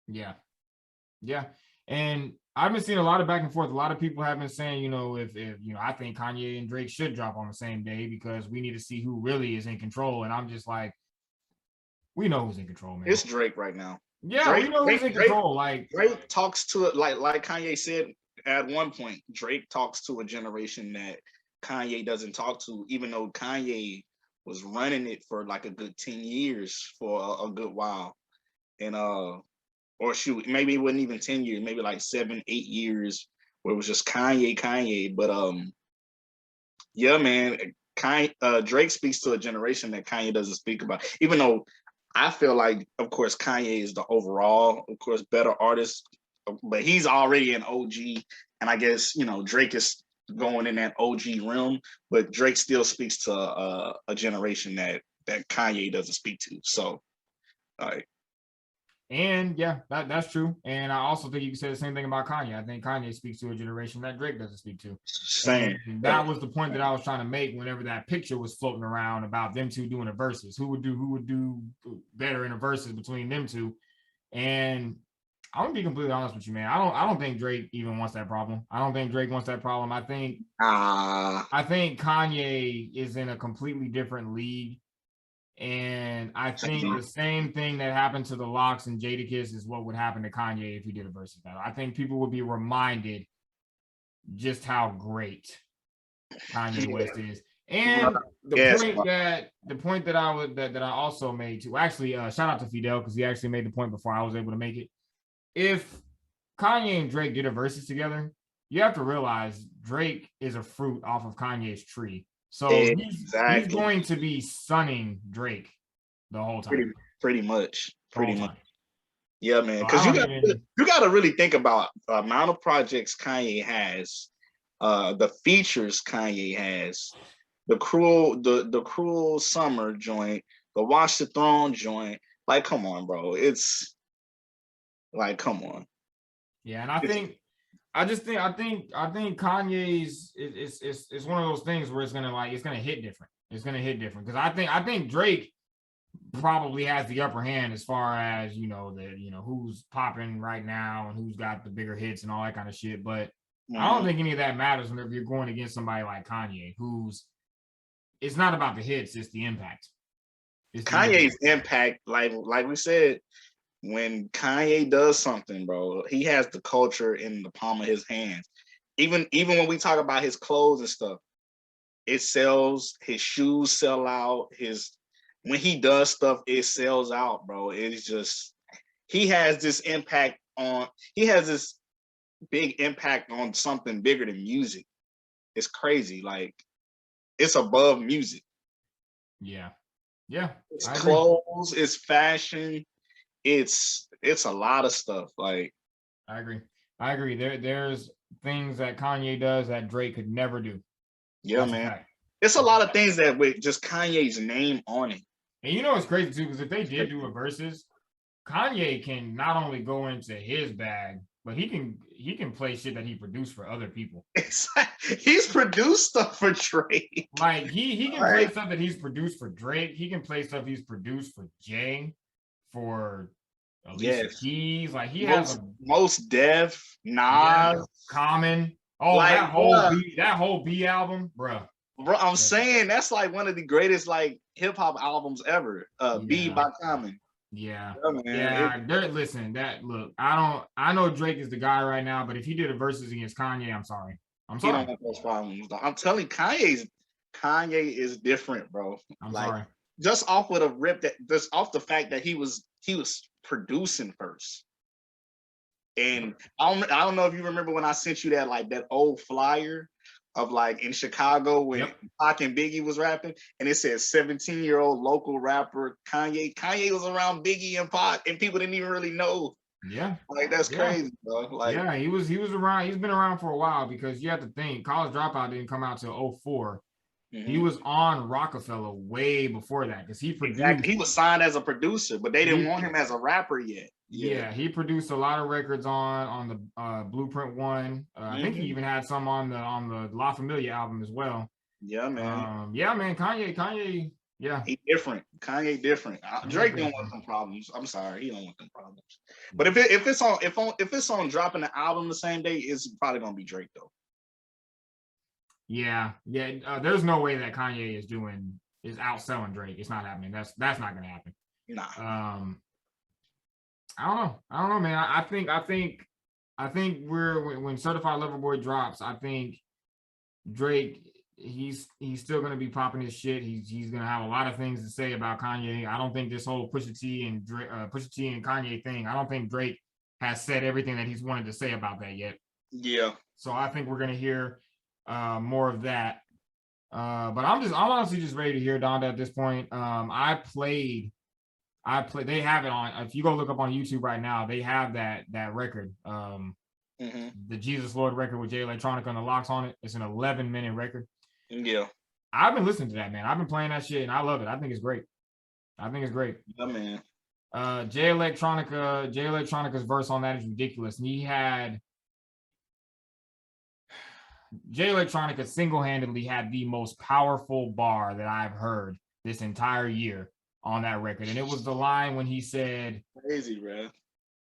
Yeah. And I've been seeing a lot of back and forth. A lot of people have been saying, if I think Kanye and Drake should drop on the same day because we need to see who really is in control. And I'm just like, we know who's in control, man. It's Drake right now. Yeah, we know who's in control. Like Drake talks to it, like Kanye said at one point. Drake talks to a generation that Kanye doesn't talk to, even though Kanye was running it for like a good 10 years for a good while. and or shoot, maybe it wasn't even 10 years, maybe like 7, 8 years where it was just Kanye. But yeah, man, Drake speaks to a generation that Kanye doesn't speak about. Even though I feel like, of course, Kanye is the overall, of course, better artist, but he's already an OG, and I guess Drake is going in that OG realm, but Drake still speaks to a generation that Kanye doesn't speak to. So, like. And yeah, that's true. And I also think you can say the same thing about Kanye. I think Kanye speaks to a generation that Drake doesn't speak to. Same. And that was the point that I was trying to make whenever that picture was floating around about them two doing a versus. Who would do better in a versus between them two? And I'm gonna be completely honest with you, man. I don't think Drake even wants that problem. I don't think Drake wants that problem. I think Kanye is in a completely different league. And I think the same thing that happened to the Locks and Jadakiss is what would happen to Kanye if he did a versus battle. I think people would be reminded just how great Kanye West is. And the point that I also made too. Actually, shout out to Fidel because he actually made the point before I was able to make it. If Kanye and Drake did a versus together, you have to realize Drake is a fruit off of Kanye's tree. So he's going to be sunning Drake the whole time. Pretty much. Yeah, man. Because you got to really think about the amount of projects Kanye has, the features Kanye has, the cruel summer joint, the Watch the Throne joint. Like, come on, bro. It's like, come on. Yeah, and I think Kanye's it's one of those things where it's gonna hit different. It's gonna hit different because I think Drake probably has the upper hand as far as who's popping right now and who's got the bigger hits and all that kind of shit. But I don't think any of that matters whenever you're going against somebody like Kanye, it's not about the hits, it's the impact. Kanye's impact, like we said. When Kanye does something, bro, he has the culture in the palm of his hands. Even when we talk about his clothes and stuff, it sells. His shoes sell out. When he does stuff, it sells out, bro. It's just he has this big impact on something bigger than music. It's crazy. Like, it's above music. Yeah. It's clothes, it's fashion. It's a lot of stuff. Like, I agree. There's things that Kanye does that Drake could never do. Yeah, man. It's a lot of things that with just Kanye's name on it. And it's crazy too, because if they did do a versus, Kanye can not only go into his bag, but he can play shit that he produced for other people. He's produced stuff for Drake. Like he can play stuff that he's produced for Drake. He can play stuff he's produced for Jay, for Alicia Keys. Like he has Most Def, Nas, Common. Oh, like, that whole B album, bro. Bro, I'm saying that's like one of the greatest like hip hop albums ever. B by Common. Yeah. Listen, I know Drake is the guy right now, but if he did a versus against Kanye, I'm sorry. He don't have those problems. I'm telling you, Kanye is different, bro. I'm sorry. Just off the fact that he was producing first. And I don't know if you remember when I sent you that old flyer of like in Chicago when Pac and Biggie was rapping, and it said 17-year-old local rapper Kanye. Kanye was around Biggie and Pac, and people didn't even really know. Yeah, like that's crazy, bro. Like, yeah, he was around. He's been around for a while because you have to think College Dropout didn't come out till 2004. He was on Rockefeller way before that because he produced. Exactly. He was signed as a producer, but they didn't want him as a rapper yet. Yeah, he produced a lot of records on the Blueprint One. I think he even had some on the La Familia album as well. Yeah, man. Kanye. Yeah, he different. Kanye different. Drake don't want them problems. I'm sorry, he don't want them problems. But if it's on dropping the album the same day, it's probably gonna be Drake though. Yeah. There's no way that Kanye is outselling Drake. It's not happening. That's not gonna happen. Nah. I don't know, man. I think when Certified Lover Boy drops, I think Drake he's still gonna be popping his shit. He's gonna have a lot of things to say about Kanye. I don't think this whole Pusha T and Kanye thing. I don't think Drake has said everything that he's wanted to say about that yet. Yeah. So I think we're gonna hear more of that. But I'm honestly just ready to hear Donda at this point. I played. They have it on. If you go look up on YouTube right now, they have that record. The Jesus Lord record with Jay Electronica and the locks on it. It's an 11-minute record. Yeah. I've been listening to that, man. I've been playing that shit and I love it. I think it's great. Yeah, man. Jay Electronica's verse on that is ridiculous. And Jay Electronica single-handedly had the most powerful bar that I've heard this entire year on that record. And it was the line when he said, crazy, bro.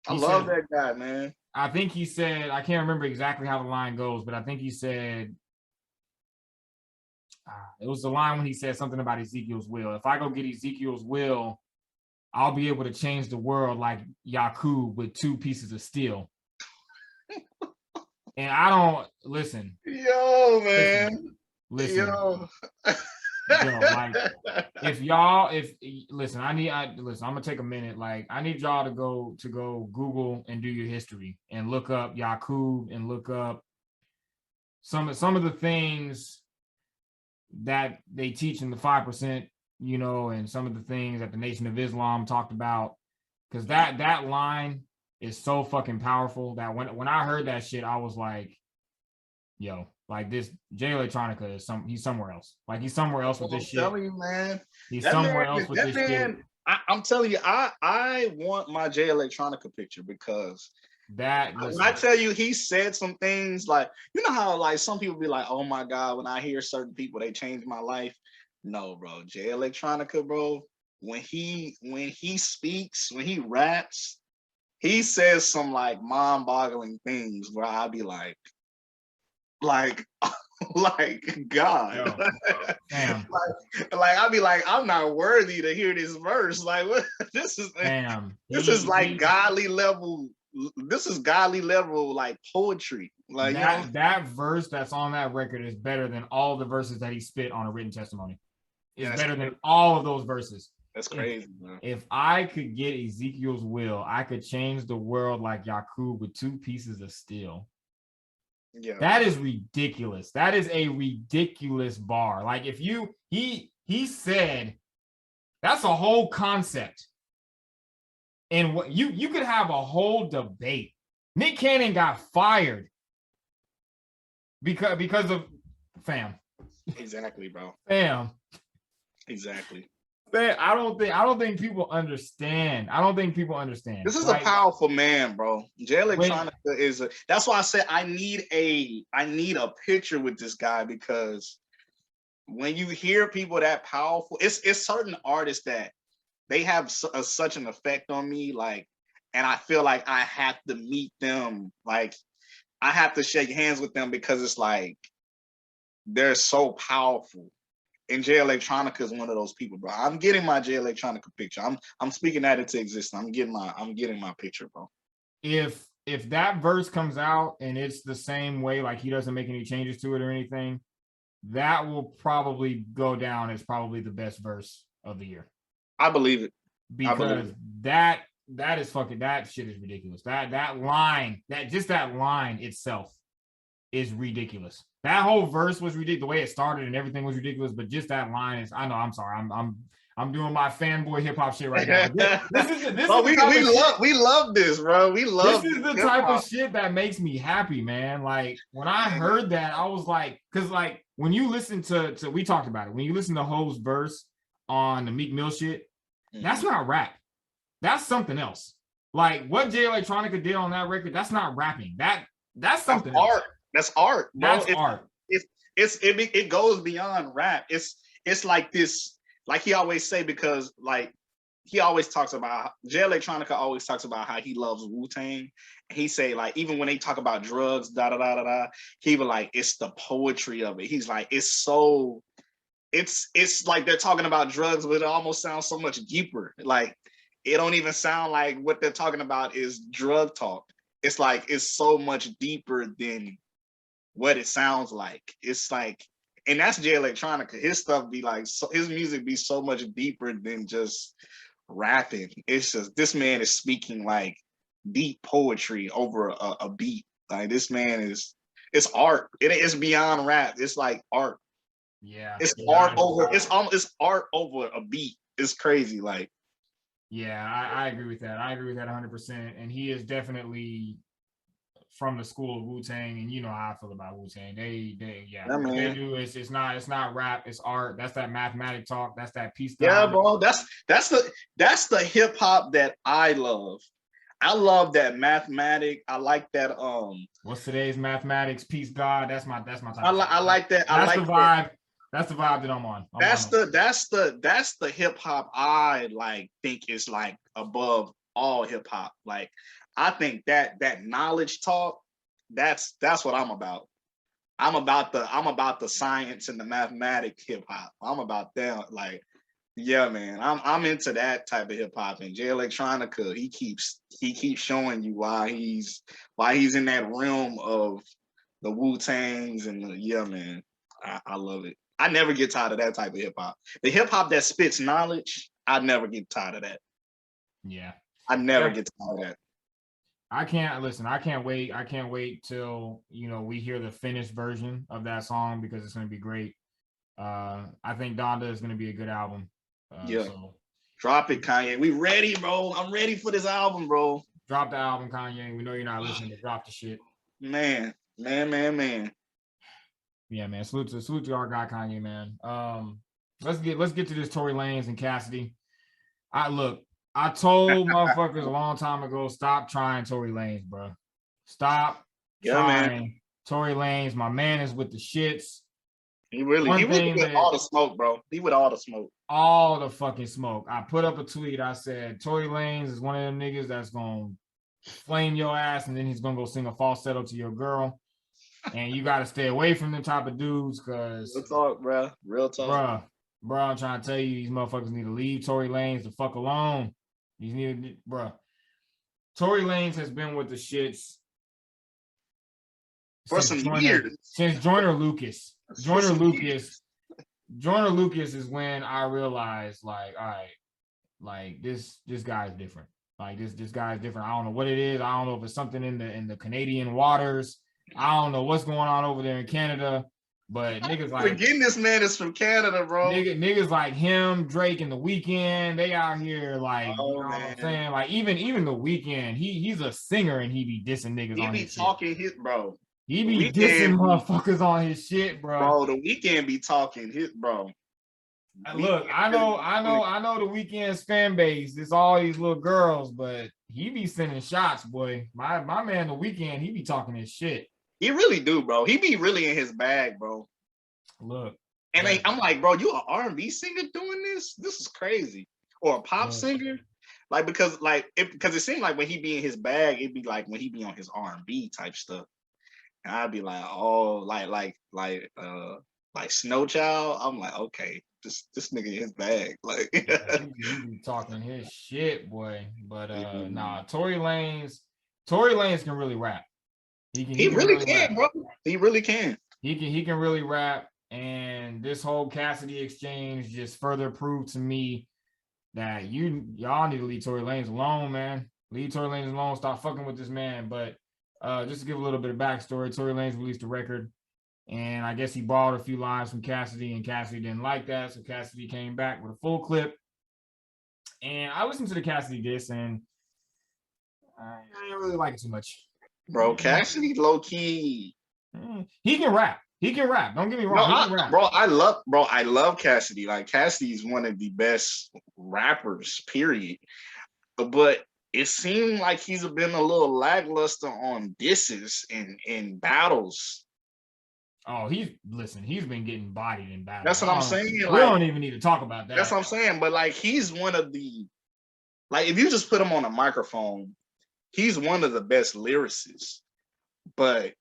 I love that guy, man. I think he said, I can't remember exactly how the line goes, but I think he said, it was the line when he said something about Ezekiel's will. If I go get Ezekiel's will, I'll be able to change the world like Yakub with 2 pieces of steel. And I don't listen. Yo, man. Listen. Yo. Like I'm gonna take a minute. Like I need y'all to go Google and do your history and look up Yakub and look up some of the things that they teach in the 5%, and some of the things that the Nation of Islam talked about. Because that line is so fucking powerful that when I heard that shit, I was like, yo, like this Jay Electronica he's somewhere else. Like he's somewhere else with this shit. I'm telling you, man. He's somewhere else with this shit. I'm telling you, I want my Jay Electronica picture because when I tell you he said some things like, you know how like some people be like, oh my God, when I hear certain people, they change my life. No, bro. Jay Electronica, bro, when he speaks, when he raps, he says some like mind-boggling things where I'll be like God. Yo, damn. like I'll be like, I'm not worthy to hear this verse. Like what this is like godly level. This is godly level like poetry. Like that verse that's on that record is better than all the verses that he spit on a written testimony. It's better than all of those verses. That's crazy, man. If I could get Ezekiel's will, I could change the world like Yakub with 2 pieces of steel. Yeah, that is ridiculous. That is a ridiculous bar. Like if he said that's a whole concept. And what you could have a whole debate. Nick Cannon got fired because of fam. Exactly, bro. Fam. Exactly. Man, I don't think people understand. This is a powerful man, bro. Jay Electronica is that's why I said I need a picture with this guy, because when you hear people that powerful, it's certain artists that they have such an effect on me, like, and I feel like I have to meet them, like I have to shake hands with them because it's like they're so powerful. And Jay Electronica is one of those people, bro. I'm getting my Jay Electronica picture. I'm speaking that into existence. I'm getting my picture, bro. If that verse comes out and it's the same way, like he doesn't make any changes to it or anything, that will probably go down as probably the best verse of the year. I believe it. Because that is fucking, that shit is ridiculous. That line itself is ridiculous. That whole verse was ridiculous. The way it started and everything was ridiculous, but just that line is, I know, I'm sorry. I'm doing my fanboy hip hop shit right now. We love this, bro. This is the type of shit that makes me happy, man. Like when I heard that, I was like, because like when you listen to we talked about it, when you listen to Ho's verse on the Meek Mill shit, that's not rap. That's something else. Like what Jay Electronica did on that record, that's not rapping. That's something else. Art. That's art. Bro. That's art. It goes beyond rap. It's like this, like he always say, because like he always talks about, Jay Electronica always talks about how he loves Wu-Tang. He say like, even when they talk about drugs, he was like, it's the poetry of it. He's like, it's like they're talking about drugs, but it almost sounds so much deeper. Like it don't even sound like what they're talking about is drug talk. It's like, it's so much deeper than what it sounds like. It's like, and that's Jay Electronica. His stuff be like, his music be so much deeper than just rapping. It's just this man is speaking like deep poetry over a beat. Like this man is, it's art. It's beyond rap. It's like art. Yeah, it's art over. It's art over a beat. It's crazy. Like, yeah, I agree with that. I agree with that 100%. And he is definitely from the school of Wu-Tang, and you know how I feel about Wu-Tang. They what they do is it's not rap, it's art. That's that mathematic talk. That's that peace. Yeah, bro. That's the hip hop that I love. I love that mathematic. I like that. What's today's mathematics? Peace, God. That's my type. I like that. That's the vibe. That's the vibe that I'm on. That's the hip hop I like think is like above all hip hop. Like I think that knowledge talk, that's what I'm about. I'm about the science and the mathematic hip hop. I'm about that. Like, yeah, man. I'm into that type of hip hop. And Jay Electronica, he keeps showing you why he's in that realm of the Wu-Tangs and yeah, man. I love it. I never get tired of that type of hip hop. The hip hop that spits knowledge, I never get tired of that. Yeah. I never get tired of that. I can't wait. I can't wait till, we hear the finished version of that song because it's going to be great. I think Donda is going to be a good album. Yeah. So. Drop it, Kanye. We ready, bro. I'm ready for this album, bro. Drop the album, Kanye. We know you're not listening, but drop the shit. Man. Yeah, man. Salute to our guy Kanye, man. Let's get to this Tory Lanez and Cassidy. I told motherfuckers a long time ago, stop trying Tory Lanez, bro. Stop trying man. Tory Lanez. My man is with the shits. He was with all the smoke, bro. He with all the smoke. All the fucking smoke. I put up a tweet. I said, Tory Lanez is one of them niggas that's going to flame your ass and then he's going to go sing a falsetto to your girl. And you got to stay away from them type of dudes because... Real talk, bro. Real talk. Bro, I'm trying to tell you, these motherfuckers need to leave Tory Lanez the fuck alone. Tory Lanez has been with the shits for some years. Since Joyner Lucas. Joyner Lucas is when I realized, like, all right, like this guy's different. Like this guy's different. I don't know what it is. I don't know if it's something in the Canadian waters. I don't know what's going on over there in Canada. But niggas like forgetting this man is from Canada, bro. Niggas like him, Drake, and The Weeknd, they out here like, you know what I'm saying? Like even The Weeknd, he's a singer and he be dissing niggas on his shit. He be talking his, bro. He be dissing motherfuckers on his shit, bro. Bro, The Weeknd be talking his, bro. Look, I know The Weeknd's fan base. It's all these little girls, but he be sending shots, boy. My man, The Weeknd, he be talking his shit. He really do, bro. He be really in his bag, bro. Look. And I'm like, bro, you an R&B singer doing this? This is crazy. Or a pop singer? Like, because it seemed like when he be in his bag, it'd be like when he be on his R&B type stuff. And I'd be like, oh, like Snow Child. I'm like, okay, this nigga in his bag. Like he be talking his shit, boy. But nah, Tory Lanez can really rap. He really can, bro. He really can. He can really rap, and this whole Cassidy exchange just further proved to me that y'all need to leave Tory Lanez alone, man. Leave Tory Lanez alone. Stop fucking with this man. But just to give a little bit of backstory, Tory Lanez released a record, and I guess he borrowed a few lines from Cassidy, and Cassidy didn't like that, so Cassidy came back with a full clip. And I listened to the Cassidy diss, and I didn't really like it too much. Bro, Cassidy low key. He can rap. Don't get me wrong. He can rap. I love Cassidy. Like Cassidy is one of the best rappers, period. But it seemed like he's been a little lackluster on disses and battles. Oh, he's been getting bodied in battles. That's what I'm saying. We don't even need to talk about that. That's what I'm saying. But like he's one of the, like if you just put him on a microphone, he's one of the best lyricists, but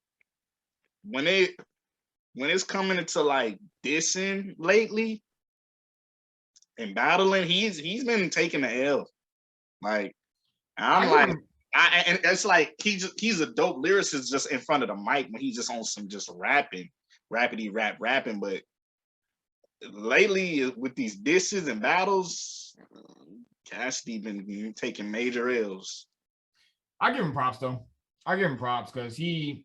when it's coming into like dissing lately and battling, he's been taking the L. Like and it's like he's a dope lyricist just in front of the mic when he's just on some just rapping. But lately with these disses and battles, Cassidy been taking major L's. I give him props though. I give him props because you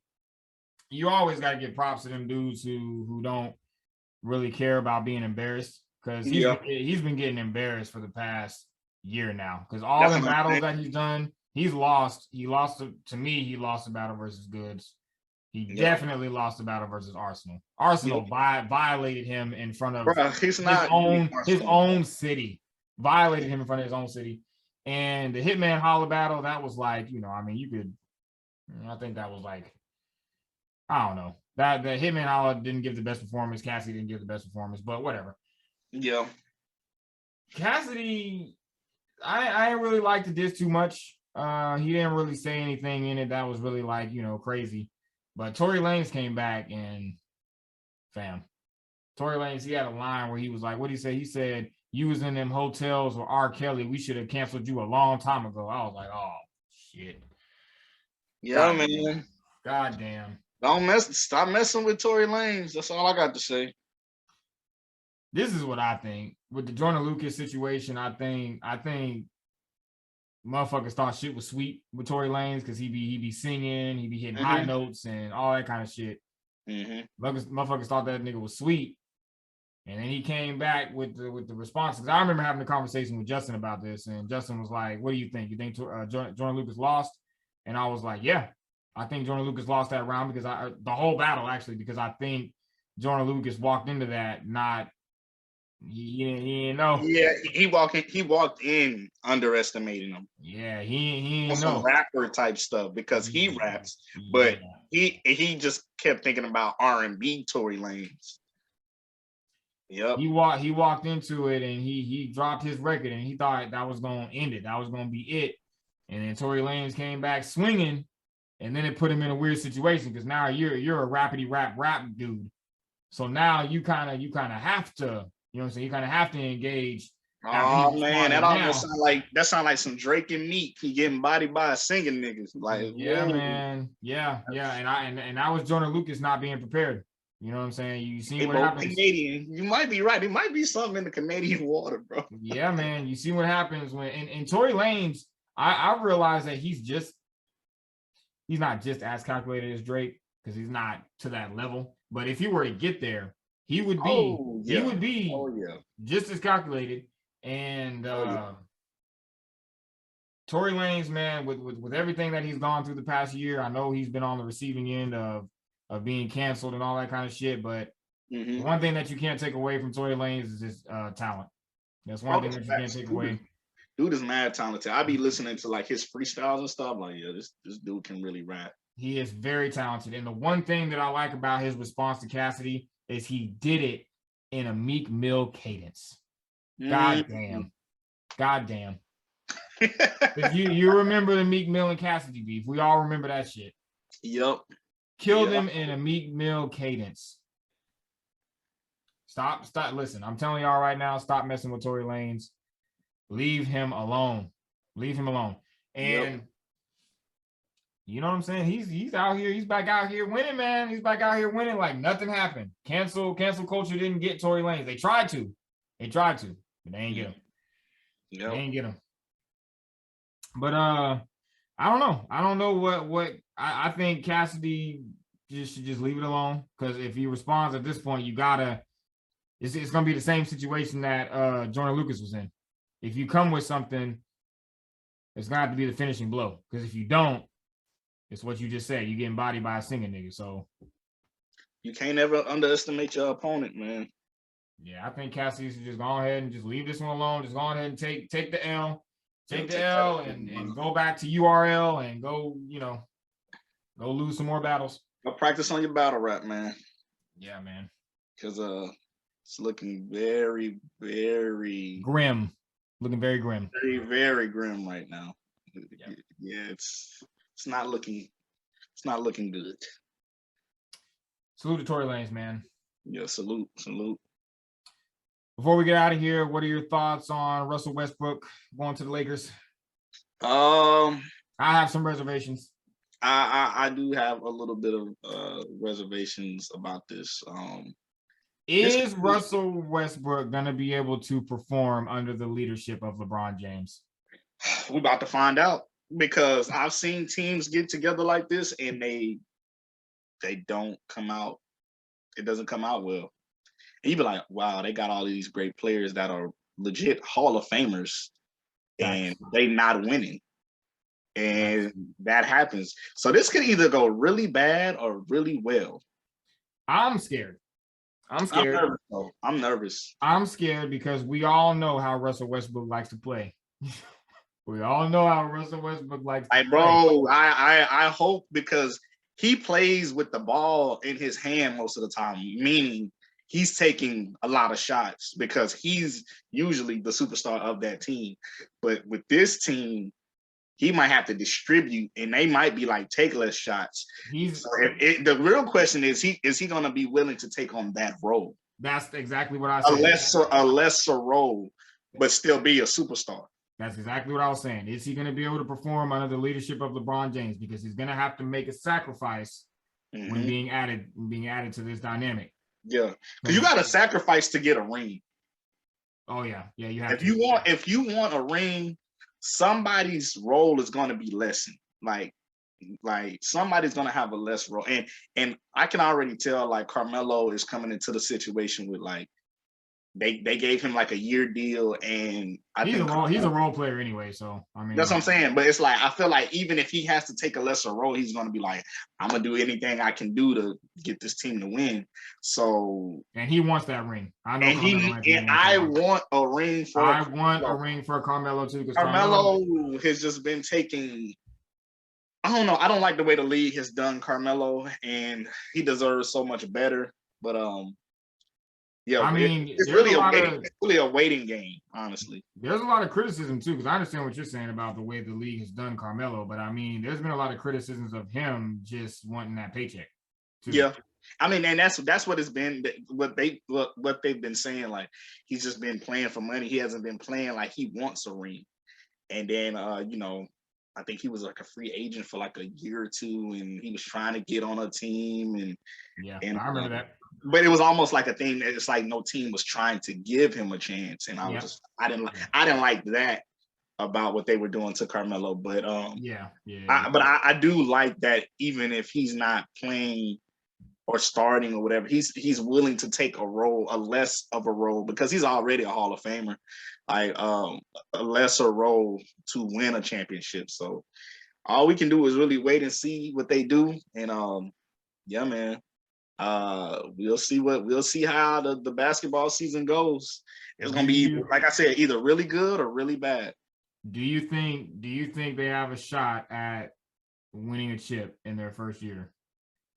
always got to give props to them dudes who don't really care about being embarrassed, because he's been getting embarrassed for the past year now, because all the battles that he's done, he's lost. He lost to me. He lost the battle versus Goods. He definitely lost the battle versus Arsenal. Arsenal violated him in front of his own city. Violated him in front of his own city. And the Hitman Holla battle, that was like, I mean, I think that was like, I don't know. That the Hitman Holla didn't give the best performance. Cassidy didn't give the best performance, but whatever. Yeah. Cassidy, I didn't really like the diss too much. He didn't really say anything in it that was really like, crazy. But Tory Lanez came back and Tory Lanez, he had a line where he was like, what did he say? He said, "You was in them hotels with R. Kelly. We should have canceled you a long time ago." I was like, oh shit. Yeah, man. God damn. Stop messing with Tory Lanez. That's all I got to say. This is what I think. With the Joyner Lucas situation, I think motherfuckers thought shit was sweet with Tory Lanez because he be singing, he be hitting high notes and all that kind of shit. Motherfuckers thought that nigga was sweet. And then he came back with the response. Because I remember having a conversation with Justin about this, and Justin was like, "What do you think? You think Joyner Lucas lost?" And I was like, "Yeah, I think Joyner Lucas lost that round because the whole battle actually, because I think Joyner Lucas walked into that not he didn't know. Yeah, he walked in underestimating him. Yeah, he didn't know some rapper type stuff because he raps, but he just kept thinking about R&B Tory Lanez. Yep. He walked into it and he dropped his record and he thought that was gonna end it. That was gonna be it. And then Tory Lanez came back swinging, and then it put him in a weird situation because now you're a rapidy rap dude. So now you kind of have to, you know what I'm saying? You kind of have to engage. Oh man, that almost sound like some Drake and Meek. He getting bodied by a singing niggas. Like, yeah, whoa. Man, yeah. And I was Joyner Lucas not being prepared. You know what I'm saying? You see what happens. Canadian. You might be right. It might be something in the Canadian water, bro. Yeah, man. You see what happens when and Tory Lanez. I realize that he's not just as calculated as Drake because he's not to that level. But if he were to get there, he would be just as calculated. And Tory Lanez, man, with everything that he's gone through the past year, I know he's been on the receiving end of being canceled and all that kind of shit. But one thing that you can't take away from Tory Lanez is his talent. That's one thing that you can't take away. Dude is mad talented. I be listening to like his freestyles and stuff. Like, yeah, this dude can really rap. He is very talented. And the one thing that I like about his response to Cassidy is he did it in a Meek Mill cadence. God damn. you remember the Meek Mill and Cassidy beef. We all remember that shit. Yep. Killed him in a Meek Mill cadence. Stop. Listen, I'm telling y'all right now, stop messing with Tory Lanez. Leave him alone. And you know what I'm saying? He's out here. He's back out here winning, man. He's back out here winning like nothing happened. Cancel culture didn't get Tory Lanez. They tried to, but they ain't get him. Yep. They ain't get him. But I don't know what I think Cassidy should just leave it alone, because if he responds at this point, you gotta. It's gonna be the same situation that Joyner Lucas was in. If you come with something, it's gonna have to be the finishing blow. Because if you don't, it's what you just said. You getting bodied by a singing nigga. So you can't ever underestimate your opponent, man. Yeah, I think Cassidy should just go ahead and just leave this one alone. Just go ahead and take the L. Take the L and go back to URL and go lose some more battles. Go practice on your battle rap, man. Yeah, man. Because it's looking very, very grim. Looking very grim. Very, very grim right now. Yeah, it's not looking good. Salute to Tory Lanez, man. Yeah, salute. Before we get out of here, what are your thoughts on Russell Westbrook going to the Lakers? I have some reservations. I do have a little bit of reservations about this. Is Russell Westbrook going to be able to perform under the leadership of LeBron James? We're about to find out, because I've seen teams get together like this and they don't come out. It doesn't come out well. And you be like, wow, they got all these great players that are legit Hall of Famers, and they not winning. And that happens. So this could either go really bad or really well. I'm scared. I'm nervous. I'm scared because we all know how Russell Westbrook likes to play. We all know how Russell Westbrook likes to play. Bro, I hope, because he plays with the ball in his hand most of the time, meaning he's taking a lot of shots because he's usually the superstar of that team. But with this team, he might have to distribute, and they might be like, take less shots. The real question is he going to be willing to take on that role? That's exactly what I said. A lesser role, but still be a superstar. That's exactly what I was saying. Is he going to be able to perform under the leadership of LeBron James? Because he's going to have to make a sacrifice when being added to this dynamic. Yeah, because you got to sacrifice to get a ring. Oh yeah, you have. If you want a ring, somebody's role is going to be lessened. Like somebody's going to have a less role, and I can already tell like Carmelo is coming into the situation with like. They gave him like a year deal, and he's a role player anyway. So I mean, that's what I'm saying. But it's like I feel like even if he has to take a lesser role, he's going to be like, I'm gonna do anything I can do to get this team to win. So and he wants that ring. I know. I want a ring for. I want a ring for Carmelo too, because Carmelo has just been taking. I don't know. I don't like the way the league has done Carmelo, and he deserves so much better. But yeah, I mean, it's really a waiting game, honestly. There's a lot of criticism too, because I understand what you're saying about the way the league has done Carmelo, but I mean, there's been a lot of criticisms of him just wanting that paycheck too. Yeah, I mean, and that's what it's been. What they've been saying, like he's just been playing for money. He hasn't been playing like he wants a ring. And then, I think he was like a free agent for like a year or two, and he was trying to get on a team. And I remember that. But it was almost like a thing that it's like no team was trying to give him a chance, and I didn't like that about what they were doing to Carmelo. But I do like that even if he's not playing or starting or whatever, he's willing to take a role, a less of a role, because he's already a Hall of Famer, like a lesser role to win a championship. So all we can do is really wait and see what they do, and yeah, man. We'll see how the basketball season goes. It's gonna be, like I said, either really good or really bad. Do you think they have a shot at winning a chip in their first year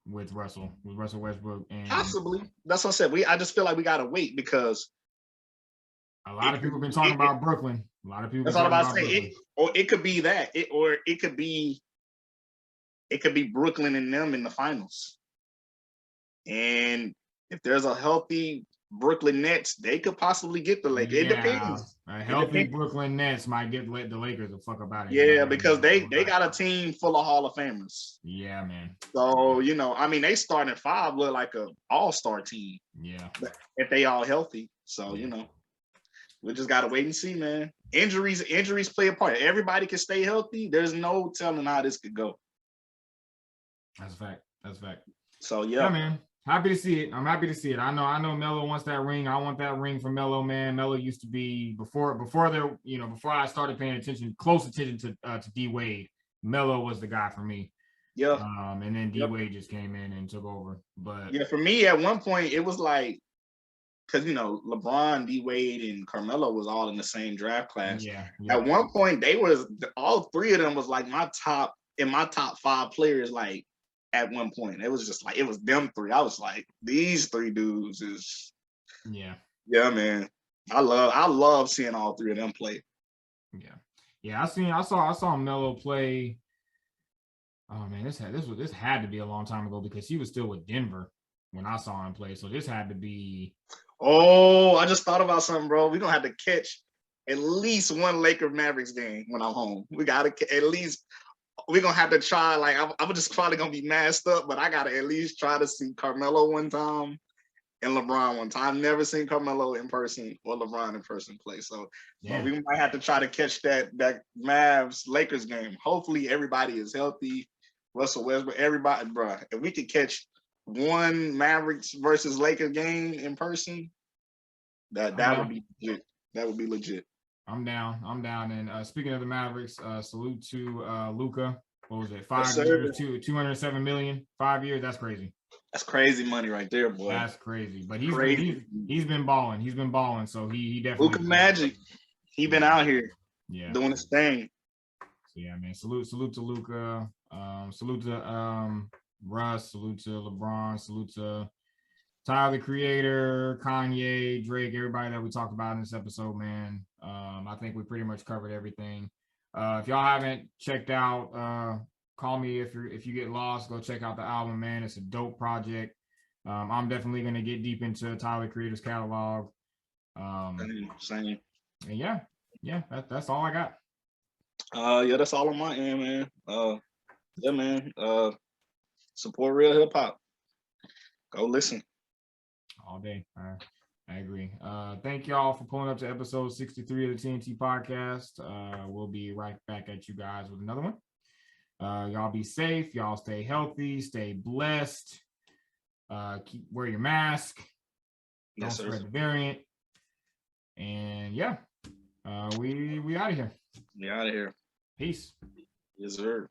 with Russell Westbrook? And possibly. That's what I said. I just feel like we gotta wait, because a lot of people have been talking about Brooklyn. A lot of people. That's all I'm about to say. It could be that, or it could be Brooklyn and them in the finals. And if there's a healthy Brooklyn Nets, they could possibly get the Lakers. It depends. A healthy Brooklyn Nets might get the Lakers the fuck about it. Yeah, because they got a team full of Hall of Famers. Yeah, man. So, I mean, they starting 5 look like an all-star team. Yeah. If they all healthy. So, we just got to wait and see, man. Injuries play a part. Everybody can stay healthy. There's no telling how this could go. That's a fact. So, yeah, man. Happy to see it. I'm happy to see it. I know Melo wants that ring. I want that ring for Melo, man. Melo used to be before I started paying close attention to D Wade. Melo was the guy for me. Yeah. And then D Wade just came in and took over. But yeah, for me at one point it was like, because LeBron, D Wade, and Carmelo was all in the same draft class. Yeah. At one point all 3 of them was like my top 5 players. Like, at one point, it was just like, it was them 3. I was like, these 3 dudes is, yeah, man. I love seeing all 3 of them play. Yeah. I saw Melo play. Oh man, this had to be a long time ago, because he was still with Denver when I saw him play. So this had to be. Oh, I just thought about something, bro. We're gonna have to catch at least one Laker Mavericks game when I'm home. We gotta at least. We're gonna have to try. Like, I'm just probably gonna be masked up, but I gotta at least try to see Carmelo one time, and LeBron one time. I've never seen Carmelo in person or LeBron in person play. So we might have to try to catch that Mavs Lakers game. Hopefully everybody is healthy. Russell Westbrook, everybody, bro. If we could catch one Mavericks versus Lakers game in person, that would be legit. That would be legit. I'm down. And speaking of the Mavericks, salute to Luka. What was it? 5 years, 207 million. 5 years. That's crazy. That's crazy money right there, boy. That's crazy. But he's been balling. He's been balling. So he definitely Luka Magic. He been out here, doing his thing. So yeah, man. Salute to Luka. Salute to Russ. Salute to LeBron. Salute to Tyler, the Creator, Kanye, Drake, everybody that we talked about in this episode, man. I think we pretty much covered everything. If y'all haven't checked out, call me if you get lost. Go check out the album, man. It's a dope project. I'm definitely gonna get deep into Tyler, the Creator's catalog. Same. And yeah, that's all I got. Yeah, that's all on my end, man. Yeah, man. Support real hip hop. Go listen. All day. I agree. Thank y'all for pulling up to episode 63 of the TNT podcast. We'll be right back at you guys with another one. Y'all be safe. Y'all stay healthy. Stay blessed. Wear your mask. Don't spread the variant. And yeah, we out of here. We out of here. Peace. Yes, sir.